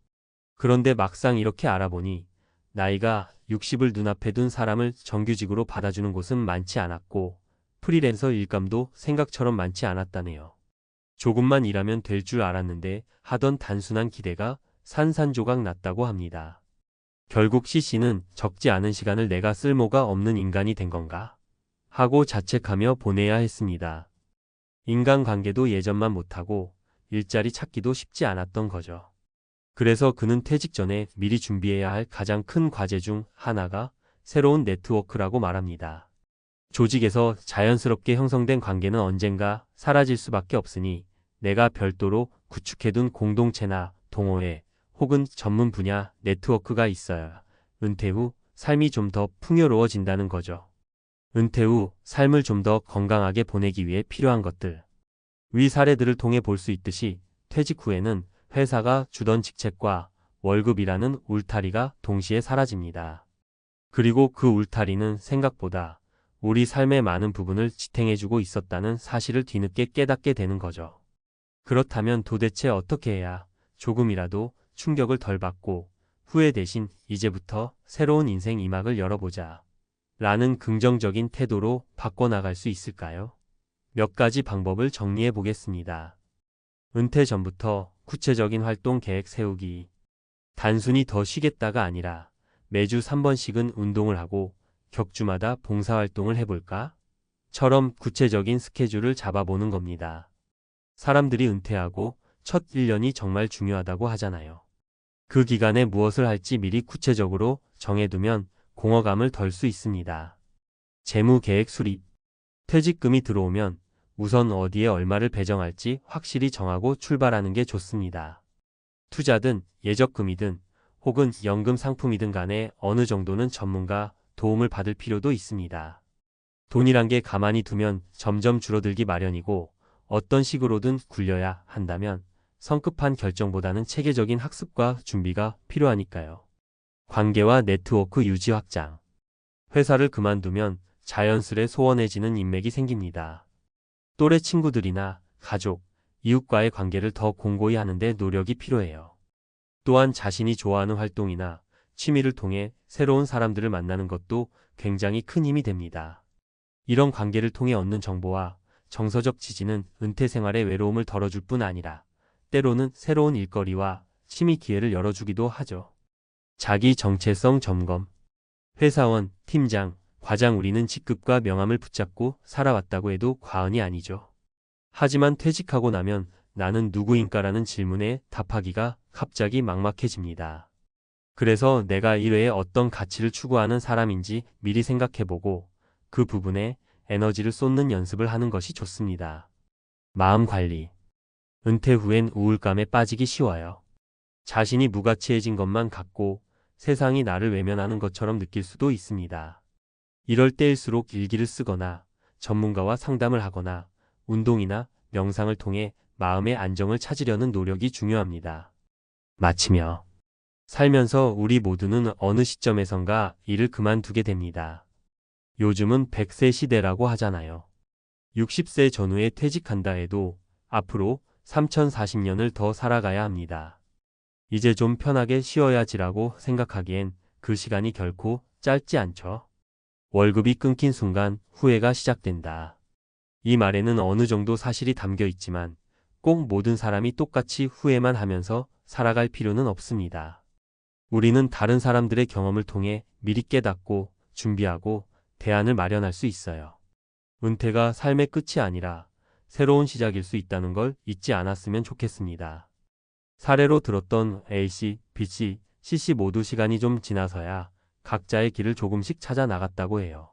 그런데 막상 이렇게 알아보니 나이가 60을 눈앞에 둔 사람을 정규직으로 받아주는 곳은 많지 않았고 프리랜서 일감도 생각처럼 많지 않았다네요. 조금만 일하면 될 줄 알았는데 하던 단순한 기대가 산산조각 났다고 합니다. 결국 C씨는 적지 않은 시간을 내가 쓸모가 없는 인간이 된 건가 하고 자책하며 보내야 했습니다. 인간관계도 예전만 못하고 일자리 찾기도 쉽지 않았던 거죠. 그래서 그는 퇴직 전에 미리 준비해야 할 가장 큰 과제 중 하나가 새로운 네트워크라고 말합니다. 조직에서 자연스럽게 형성된 관계는 언젠가 사라질 수밖에 없으니 내가 별도로 구축해둔 공동체나 동호회 혹은 전문 분야 네트워크가 있어야 은퇴 후 삶이 좀 더 풍요로워진다는 거죠. 은퇴 후 삶을 좀 더 건강하게 보내기 위해 필요한 것들. 위 사례들을 통해 볼 수 있듯이 퇴직 후에는 회사가 주던 직책과 월급이라는 울타리가 동시에 사라집니다. 그리고 그 울타리는 생각보다 우리 삶의 많은 부분을 지탱해주고 있었다는 사실을 뒤늦게 깨닫게 되는 거죠. 그렇다면 도대체 어떻게 해야 조금이라도 충격을 덜 받고 후회 대신 이제부터 새로운 인생 이막을 열어보자 라는 긍정적인 태도로 바꿔나갈 수 있을까요? 몇 가지 방법을 정리해 보겠습니다. 은퇴 전부터 구체적인 활동 계획 세우기. 단순히 더 쉬겠다가 아니라 매주 3번씩은 운동을 하고 격주마다 봉사활동을 해볼까? 처럼 구체적인 스케줄을 잡아보는 겁니다. 사람들이 은퇴하고 첫 1년이 정말 중요하다고 하잖아요. 그 기간에 무엇을 할지 미리 구체적으로 정해두면 공허감을 덜 수 있습니다. 재무계획 수립. 퇴직금이 들어오면 우선 어디에 얼마를 배정할지 확실히 정하고 출발하는 게 좋습니다. 투자든 예적금이든 혹은 연금 상품이든 간에 어느 정도는 전문가 도움을 받을 필요도 있습니다. 돈이란 게 가만히 두면 점점 줄어들기 마련이고 어떤 식으로든 굴려야 한다면 성급한 결정보다는 체계적인 학습과 준비가 필요하니까요. 관계와 네트워크 유지 확장. 회사를 그만두면 자연스레 소원해지는 인맥이 생깁니다. 또래 친구들이나 가족, 이웃과의 관계를 더 공고히 하는데 노력이 필요해요. 또한 자신이 좋아하는 활동이나 취미를 통해 새로운 사람들을 만나는 것도 굉장히 큰 힘이 됩니다. 이런 관계를 통해 얻는 정보와 정서적 지지는 은퇴 생활의 외로움을 덜어줄 뿐 아니라 때로는 새로운 일거리와 취미 기회를 열어주기도 하죠. 자기 정체성 점검. 회사원, 팀장, 과장 우리는 직급과 명함을 붙잡고 살아왔다고 해도 과언이 아니죠. 하지만 퇴직하고 나면 나는 누구인가라는 질문에 답하기가 갑자기 막막해집니다. 그래서 내가 이외에 어떤 가치를 추구하는 사람인지 미리 생각해보고 그 부분에 에너지를 쏟는 연습을 하는 것이 좋습니다. 마음 관리. 은퇴 후엔 우울감에 빠지기 쉬워요. 자신이 무가치해진 것만 같고 세상이 나를 외면하는 것처럼 느낄 수도 있습니다. 이럴 때일수록 일기를 쓰거나 전문가와 상담을 하거나 운동이나 명상을 통해 마음의 안정을 찾으려는 노력이 중요합니다. 마치며 살면서 우리 모두는 어느 시점에선가 일을 그만두게 됩니다. 요즘은 100세 시대라고 하잖아요. 60세 전후에 퇴직한다 해도 앞으로 3040년을 더 살아가야 합니다. 이제 좀 편하게 쉬어야지라고 생각하기엔 그 시간이 결코 짧지 않죠. 월급이 끊긴 순간 후회가 시작된다. 이 말에는 어느 정도 사실이 담겨 있지만 꼭 모든 사람이 똑같이 후회만 하면서 살아갈 필요는 없습니다. 우리는 다른 사람들의 경험을 통해 미리 깨닫고 준비하고 대안을 마련할 수 있어요. 은퇴가 삶의 끝이 아니라 새로운 시작일 수 있다는 걸 잊지 않았으면 좋겠습니다. 사례로 들었던 A씨, B씨, C씨 모두 시간이 좀 지나서야 각자의 길을 조금씩 찾아 나갔다고 해요.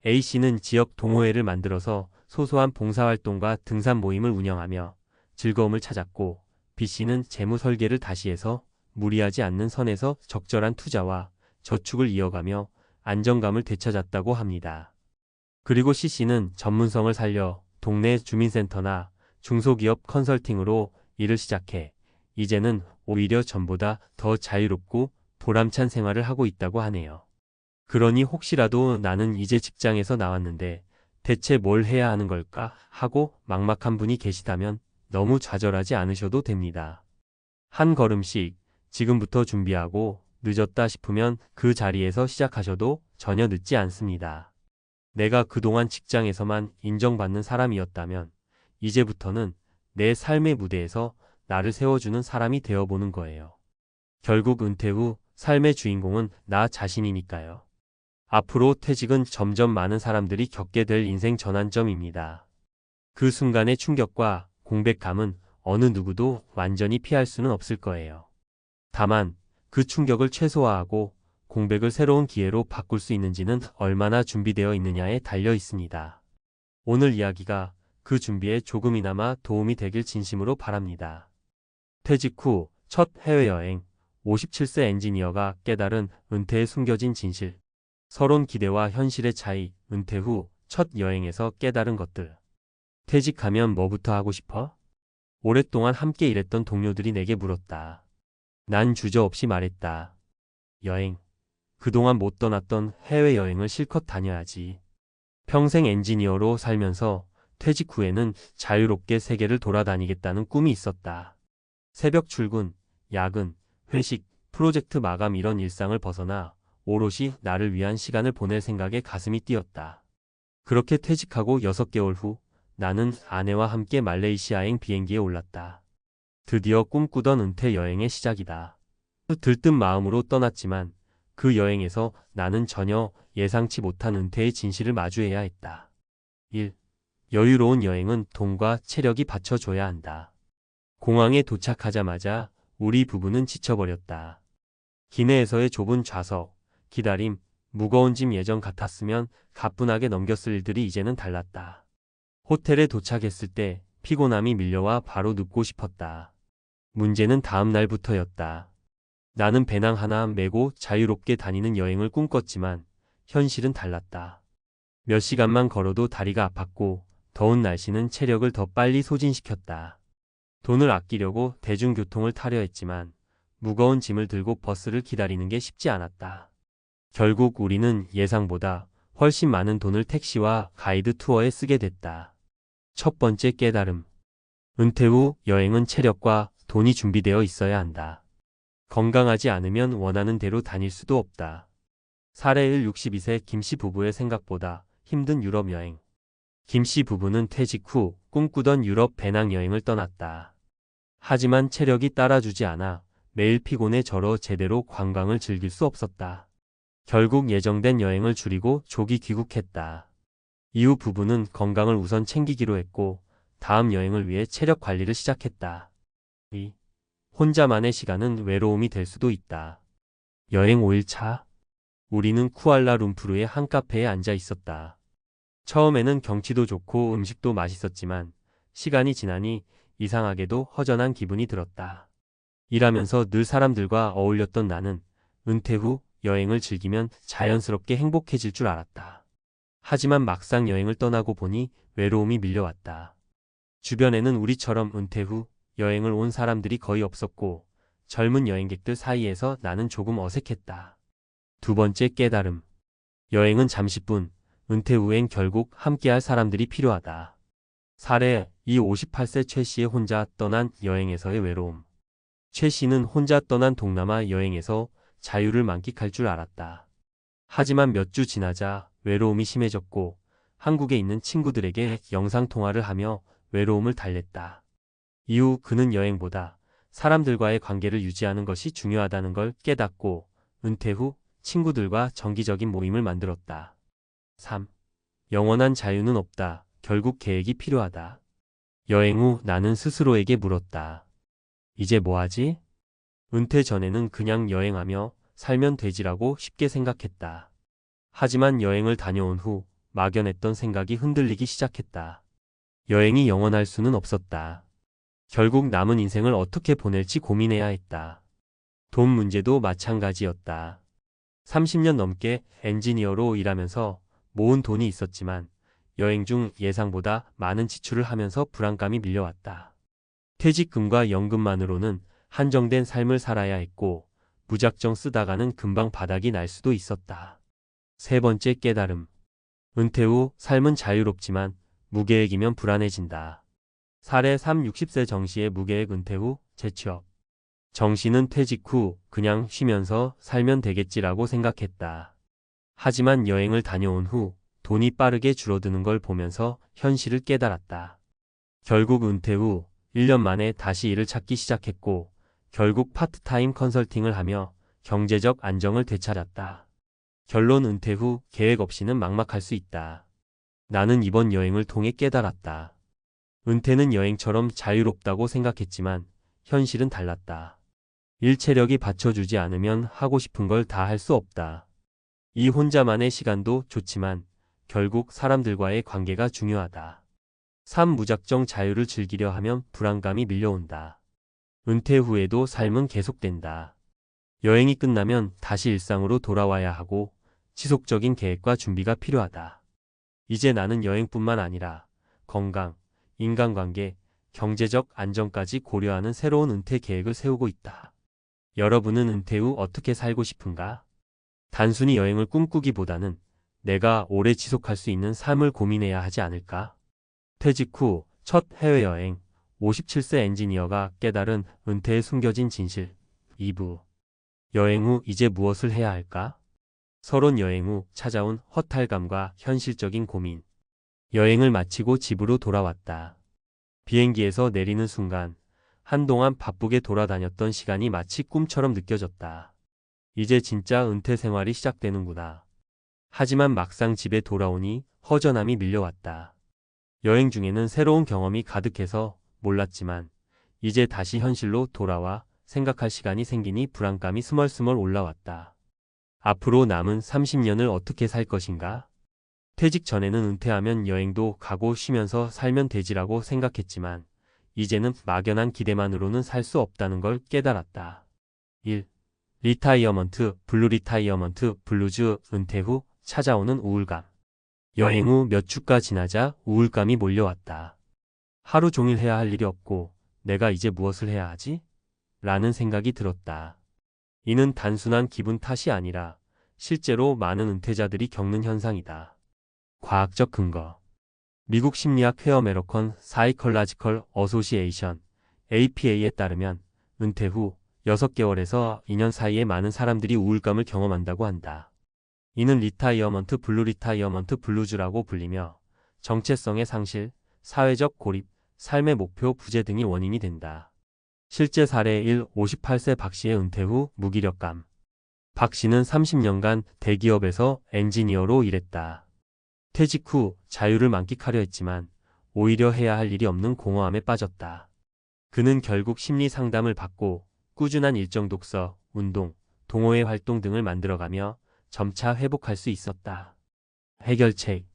A씨는 지역 동호회를 만들어서 소소한 봉사활동과 등산 모임을 운영하며 즐거움을 찾았고 B씨는 재무 설계를 다시 해서 무리하지 않는 선에서 적절한 투자와 저축을 이어가며 안정감을 되찾았다고 합니다. 그리고 C씨는 전문성을 살려 동네 주민센터나 중소기업 컨설팅으로 일을 시작해 이제는 오히려 전보다 더 자유롭고 보람찬 생활을 하고 있다고 하네요. 그러니 혹시라도 나는 이제 직장에서 나왔는데 대체 뭘 해야 하는 걸까 하고 막막한 분이 계시다면 너무 좌절하지 않으셔도 됩니다. 한 걸음씩 지금부터 준비하고 늦었다 싶으면 그 자리에서 시작하셔도 전혀 늦지 않습니다. 내가 그동안 직장에서만 인정받는 사람이었다면 이제부터는 내 삶의 무대에서 나를 세워주는 사람이 되어보는 거예요. 결국 은퇴 후 삶의 주인공은 나 자신이니까요. 앞으로 퇴직은 점점 많은 사람들이 겪게 될 인생 전환점입니다. 그 순간의 충격과 공백감은 어느 누구도 완전히 피할 수는 없을 거예요. 다만 그 충격을 최소화하고 공백을 새로운 기회로 바꿀 수 있는지는 얼마나 준비되어 있느냐에 달려 있습니다. 오늘 이야기가 그 준비에 조금이나마 도움이 되길 진심으로 바랍니다. 퇴직 후 첫 해외여행, 57세 엔지니어가 깨달은 은퇴에 숨겨진 진실. 서론 기대와 현실의 차이, 은퇴 후 첫 여행에서 깨달은 것들. 퇴직하면 뭐부터 하고 싶어? 오랫동안 함께 일했던 동료들이 내게 물었다. 난 주저없이 말했다. 여행. 그동안 못 떠났던 해외여행을 실컷 다녀야지. 평생 엔지니어로 살면서 퇴직 후에는 자유롭게 세계를 돌아다니겠다는 꿈이 있었다. 새벽 출근, 야근, 회식, 프로젝트 마감 이런 일상을 벗어나 오롯이 나를 위한 시간을 보낼 생각에 가슴이 뛰었다. 그렇게 퇴직하고 6개월 후 나는 아내와 함께 말레이시아행 비행기에 올랐다. 드디어 꿈꾸던 은퇴 여행의 시작이다. 들뜬 마음으로 떠났지만 그 여행에서 나는 전혀 예상치 못한 은퇴의 진실을 마주해야 했다. 1. 여유로운 여행은 돈과 체력이 받쳐줘야 한다. 공항에 도착하자마자 우리 부부는 지쳐버렸다. 기내에서의 좁은 좌석, 기다림, 무거운 짐 예전 같았으면 가뿐하게 넘겼을 일들이 이제는 달랐다. 호텔에 도착했을 때 피곤함이 밀려와 바로 눕고 싶었다. 문제는 다음 날부터였다. 나는 배낭 하나 메고 자유롭게 다니는 여행을 꿈꿨지만 현실은 달랐다. 몇 시간만 걸어도 다리가 아팠고 더운 날씨는 체력을 더 빨리 소진시켰다. 돈을 아끼려고 대중교통을 타려 했지만 무거운 짐을 들고 버스를 기다리는 게 쉽지 않았다. 결국 우리는 예상보다 훨씬 많은 돈을 택시와 가이드 투어에 쓰게 됐다. 첫 번째 깨달음. 은퇴 후 여행은 체력과 돈이 준비되어 있어야 한다. 건강하지 않으면 원하는 대로 다닐 수도 없다. 사례 1 62세 김씨 부부의 생각보다 힘든 유럽 여행. 김씨 부부는 퇴직 후 꿈꾸던 유럽 배낭여행을 떠났다. 하지만 체력이 따라주지 않아 매일 피곤에 절어 제대로 관광을 즐길 수 없었다. 결국 예정된 여행을 줄이고 조기 귀국했다. 이후 부부는 건강을 우선 챙기기로 했고 다음 여행을 위해 체력 관리를 시작했다. 2. 혼자만의 시간은 외로움이 될 수도 있다. 여행 5일차. 우리는 쿠알라룸푸르의 한 카페에 앉아 있었다. 처음에는 경치도 좋고 음식도 맛있었지만 시간이 지나니 이상하게도 허전한 기분이 들었다. 일하면서 늘 사람들과 어울렸던 나는 은퇴 후 여행을 즐기면 자연스럽게 행복해질 줄 알았다. 하지만 막상 여행을 떠나고 보니 외로움이 밀려왔다. 주변에는 우리처럼 은퇴 후 여행을 온 사람들이 거의 없었고 젊은 여행객들 사이에서 나는 조금 어색했다. 두 번째 깨달음. 여행은 잠시뿐, 은퇴 후엔 결국 함께할 사람들이 필요하다. 사례 2 58세 최 씨의 혼자 떠난 여행에서의 외로움. 최 씨는 혼자 떠난 동남아 여행에서 자유를 만끽할 줄 알았다. 하지만 몇 주 지나자 외로움이 심해졌고 한국에 있는 친구들에게 영상통화를 하며 외로움을 달랬다. 이후 그는 여행보다 사람들과의 관계를 유지하는 것이 중요하다는 걸 깨닫고 은퇴 후 친구들과 정기적인 모임을 만들었다. 3. 영원한 자유는 없다. 결국 계획이 필요하다. 여행 후 나는 스스로에게 물었다. 이제 뭐 하지? 은퇴 전에는 그냥 여행하며 살면 되지라고 쉽게 생각했다. 하지만 여행을 다녀온 후 막연했던 생각이 흔들리기 시작했다. 여행이 영원할 수는 없었다. 결국 남은 인생을 어떻게 보낼지 고민해야 했다. 돈 문제도 마찬가지였다. 30년 넘게 엔지니어로 일하면서 모은 돈이 있었지만 여행 중 예상보다 많은 지출을 하면서 불안감이 밀려왔다. 퇴직금과 연금만으로는 한정된 삶을 살아야 했고 무작정 쓰다가는 금방 바닥이 날 수도 있었다. 세 번째 깨달음. 은퇴 후 삶은 자유롭지만 무계획이면 불안해진다. 사례 3 60세 정씨의 무계획 은퇴 후 재취업. 정씨는 퇴직 후 그냥 쉬면서 살면 되겠지라고 생각했다. 하지만 여행을 다녀온 후 돈이 빠르게 줄어드는 걸 보면서 현실을 깨달았다. 결국 은퇴 후 1년 만에 다시 일을 찾기 시작했고 결국 파트타임 컨설팅을 하며 경제적 안정을 되찾았다. 결론 은퇴 후 계획 없이는 막막할 수 있다. 나는 이번 여행을 통해 깨달았다. 은퇴는 여행처럼 자유롭다고 생각했지만 현실은 달랐다. 일 체력이 받쳐주지 않으면 하고 싶은 걸 다 할 수 없다. 이 혼자만의 시간도 좋지만 결국 사람들과의 관계가 중요하다. 삶 무작정 자유를 즐기려 하면 불안감이 밀려온다. 은퇴 후에도 삶은 계속된다. 여행이 끝나면 다시 일상으로 돌아와야 하고 지속적인 계획과 준비가 필요하다. 이제 나는 여행뿐만 아니라 건강, 인간관계, 경제적 안정까지 고려하는 새로운 은퇴 계획을 세우고 있다. 여러분은 은퇴 후 어떻게 살고 싶은가? 단순히 여행을 꿈꾸기보다는 내가 오래 지속할 수 있는 삶을 고민해야 하지 않을까? 퇴직 후 첫 해외여행, 57세 엔지니어가 깨달은 은퇴에 숨겨진 진실. 2부. 여행 후 이제 무엇을 해야 할까? 서론. 여행 후 찾아온 허탈감과 현실적인 고민. 여행을 마치고 집으로 돌아왔다. 비행기에서 내리는 순간 한동안 바쁘게 돌아다녔던 시간이 마치 꿈처럼 느껴졌다. 이제 진짜 은퇴 생활이 시작되는구나. 하지만 막상 집에 돌아오니 허전함이 밀려왔다. 여행 중에는 새로운 경험이 가득해서 몰랐지만 이제 다시 현실로 돌아와 생각할 시간이 생기니 불안감이 스멀스멀 올라왔다. 앞으로 남은 30년을 어떻게 살 것인가? 퇴직 전에는 은퇴하면 여행도 가고 쉬면서 살면 되지라고 생각했지만 이제는 막연한 기대만으로는 살 수 없다는 걸 깨달았다. 1. 리타이어먼트 블루. 리타이어먼트 블루즈. 은퇴 후 찾아오는 우울감. 여행 후 몇 주가 지나자 우울감이 몰려왔다. 하루 종일 해야 할 일이 없고 내가 이제 무엇을 해야 하지? 라는 생각이 들었다. 이는 단순한 기분 탓이 아니라 실제로 많은 은퇴자들이 겪는 현상이다. 과학적 근거. 미국 심리학 회 아메리칸 사이컬라지컬 어소시에이션 APA에 따르면 은퇴 후 6개월에서 2년 사이에 많은 사람들이 우울감을 경험한다고 한다. 이는 리타이어먼트 블루. 리타이어먼트 블루즈라고 불리며 정체성의 상실, 사회적 고립, 삶의 목표 부재 등이 원인이 된다. 실제 사례 1. 58세 박 씨의 은퇴 후 무기력감. 박 씨는 30년간 대기업에서 엔지니어로 일했다. 퇴직 후 자유를 만끽하려 했지만 오히려 해야 할 일이 없는 공허함에 빠졌다. 그는 결국 심리 상담을 받고 꾸준한 일정 독서, 운동, 동호회 활동 등을 만들어가며 점차 회복할 수 있었다. 해결책.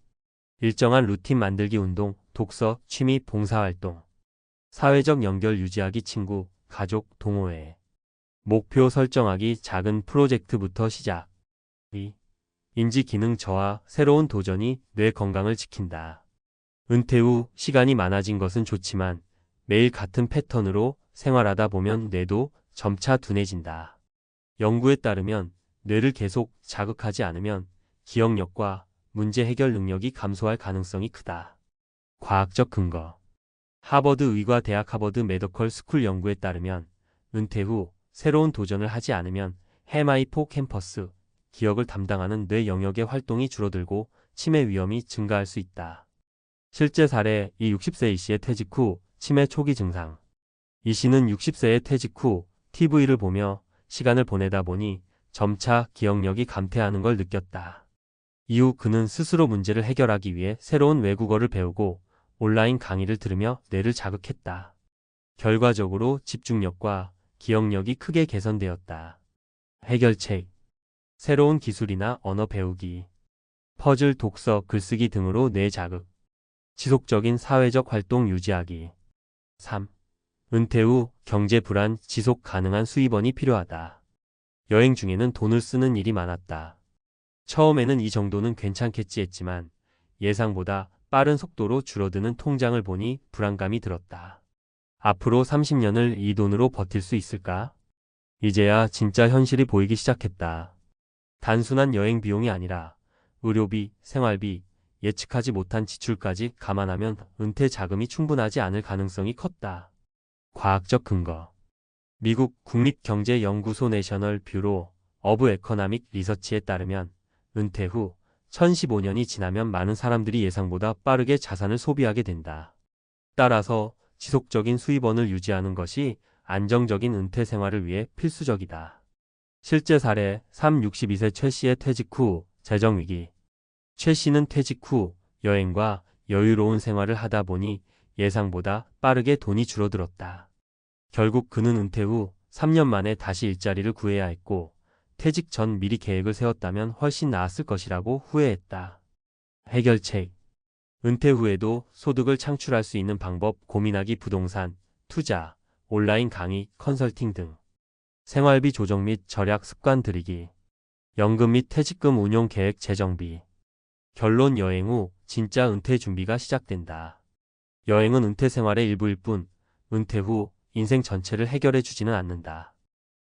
일정한 루틴 만들기. 운동, 독서, 취미, 봉사활동. 사회적 연결 유지하기. 친구, 가족, 동호회. 목표 설정하기. 작은 프로젝트부터 시작. 2. 인지 기능 저하. 새로운 도전이 뇌 건강을 지킨다. 은퇴 후 시간이 많아진 것은 좋지만 매일 같은 패턴으로 생활하다 보면 뇌도 점차 둔해진다. 연구에 따르면 뇌를 계속 자극하지 않으면 기억력과 문제 해결 능력이 감소할 가능성이 크다. 과학적 근거. 하버드 의과대학 하버드 메디컬 스쿨 연구에 따르면 은퇴 후 새로운 도전을 하지 않으면 히포캠퍼스, 기억을 담당하는 뇌 영역의 활동이 줄어들고 치매 위험이 증가할 수 있다. 실제 사례. 이 60세 이 씨의 퇴직 후 치매 초기 증상. 이 씨는 60세의 퇴직 후 TV를 보며 시간을 보내다 보니 점차 기억력이 감퇴하는 걸 느꼈다. 이후 그는 스스로 문제를 해결하기 위해 새로운 외국어를 배우고 온라인 강의를 들으며 뇌를 자극했다. 결과적으로 집중력과 기억력이 크게 개선되었다. 해결책. 새로운 기술이나 언어 배우기, 퍼즐, 독서, 글쓰기 등으로 뇌 자극. 지속적인 사회적 활동 유지하기. 3. 은퇴 후 경제 불안. 지속 가능한 수입원이 필요하다. 여행 중에는 돈을 쓰는 일이 많았다. 처음에는 이 정도는 괜찮겠지 했지만 예상보다 빠른 속도로 줄어드는 통장을 보니 불안감이 들었다. 앞으로 30년을 이 돈으로 버틸 수 있을까? 이제야 진짜 현실이 보이기 시작했다. 단순한 여행 비용이 아니라 의료비, 생활비, 예측하지 못한 지출까지 감안하면 은퇴 자금이 충분하지 않을 가능성이 컸다. 과학적 근거. 미국 국립경제연구소 내셔널 뷰로 어브 에커나믹 리서치에 따르면 은퇴 후 1015년이 지나면 많은 사람들이 예상보다 빠르게 자산을 소비하게 된다. 따라서 지속적인 수입원을 유지하는 것이 안정적인 은퇴 생활을 위해 필수적이다. 실제 사례 62세 최 씨의 퇴직 후 재정위기. 최 씨는 퇴직 후 여행과 여유로운 생활을 하다 보니 예상보다 빠르게 돈이 줄어들었다. 결국 그는 은퇴 후 3년 만에 다시 일자리를 구해야 했고 퇴직 전 미리 계획을 세웠다면 훨씬 나았을 것이라고 후회했다. 해결책. 은퇴 후에도 소득을 창출할 수 있는 방법 고민하기 부동산, 투자, 온라인 강의, 컨설팅 등. 생활비 조정 및 절약 습관 들이기. 연금 및 퇴직금 운용 계획 재정비. 결론 여행 후 진짜 은퇴 준비가 시작된다. 여행은 은퇴 생활의 일부일 뿐 은퇴 후 인생 전체를 해결해 주지는 않는다.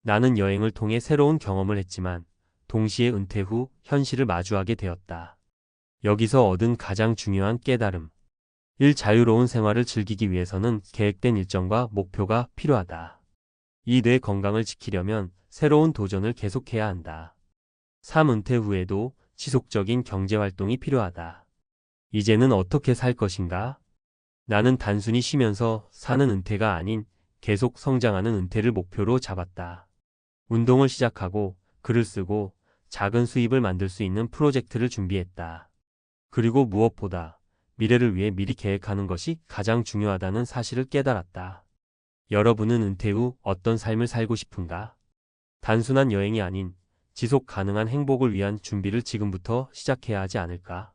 나는 여행을 통해 새로운 경험을 했지만 동시에 은퇴 후 현실을 마주하게 되었다. 여기서 얻은 가장 중요한 깨달음. 1. 자유로운 생활을 즐기기 위해서는 계획된 일정과 목표가 필요하다. 2. 뇌 건강을 지키려면 새로운 도전을 계속해야 한다. 3. 은퇴 후에도 지속적인 경제활동이 필요하다. 이제는 어떻게 살 것인가? 나는 단순히 쉬면서 사는 은퇴가 아닌 계속 성장하는 은퇴를 목표로 잡았다. 운동을 시작하고 글을 쓰고 작은 수입을 만들 수 있는 프로젝트를 준비했다. 그리고 무엇보다 미래를 위해 미리 계획하는 것이 가장 중요하다는 사실을 깨달았다. 여러분은 은퇴 후 어떤 삶을 살고 싶은가? 단순한 여행이 아닌 지속 가능한 행복을 위한 준비를 지금부터 시작해야 하지 않을까?